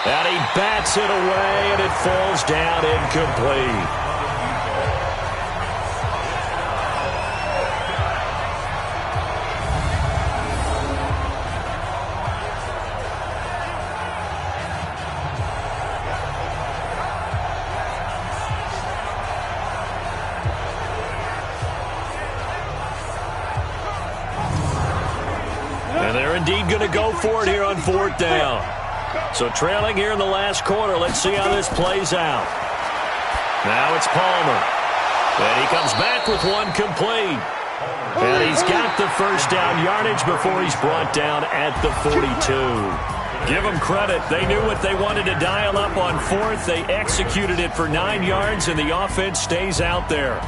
And he bats it away, and it falls down incomplete. And they're indeed going to go for it here on fourth down. So trailing here in the last quarter. Let's see how this plays out. Now it's Palmer. And he comes back with one complete. And he's got the first down yardage before he's brought down at the 42. Give them credit. They knew what they wanted to dial up on fourth. They executed it for 9 yards, and the offense stays out there.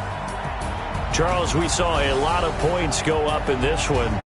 Charles, we saw a lot of points go up in this one.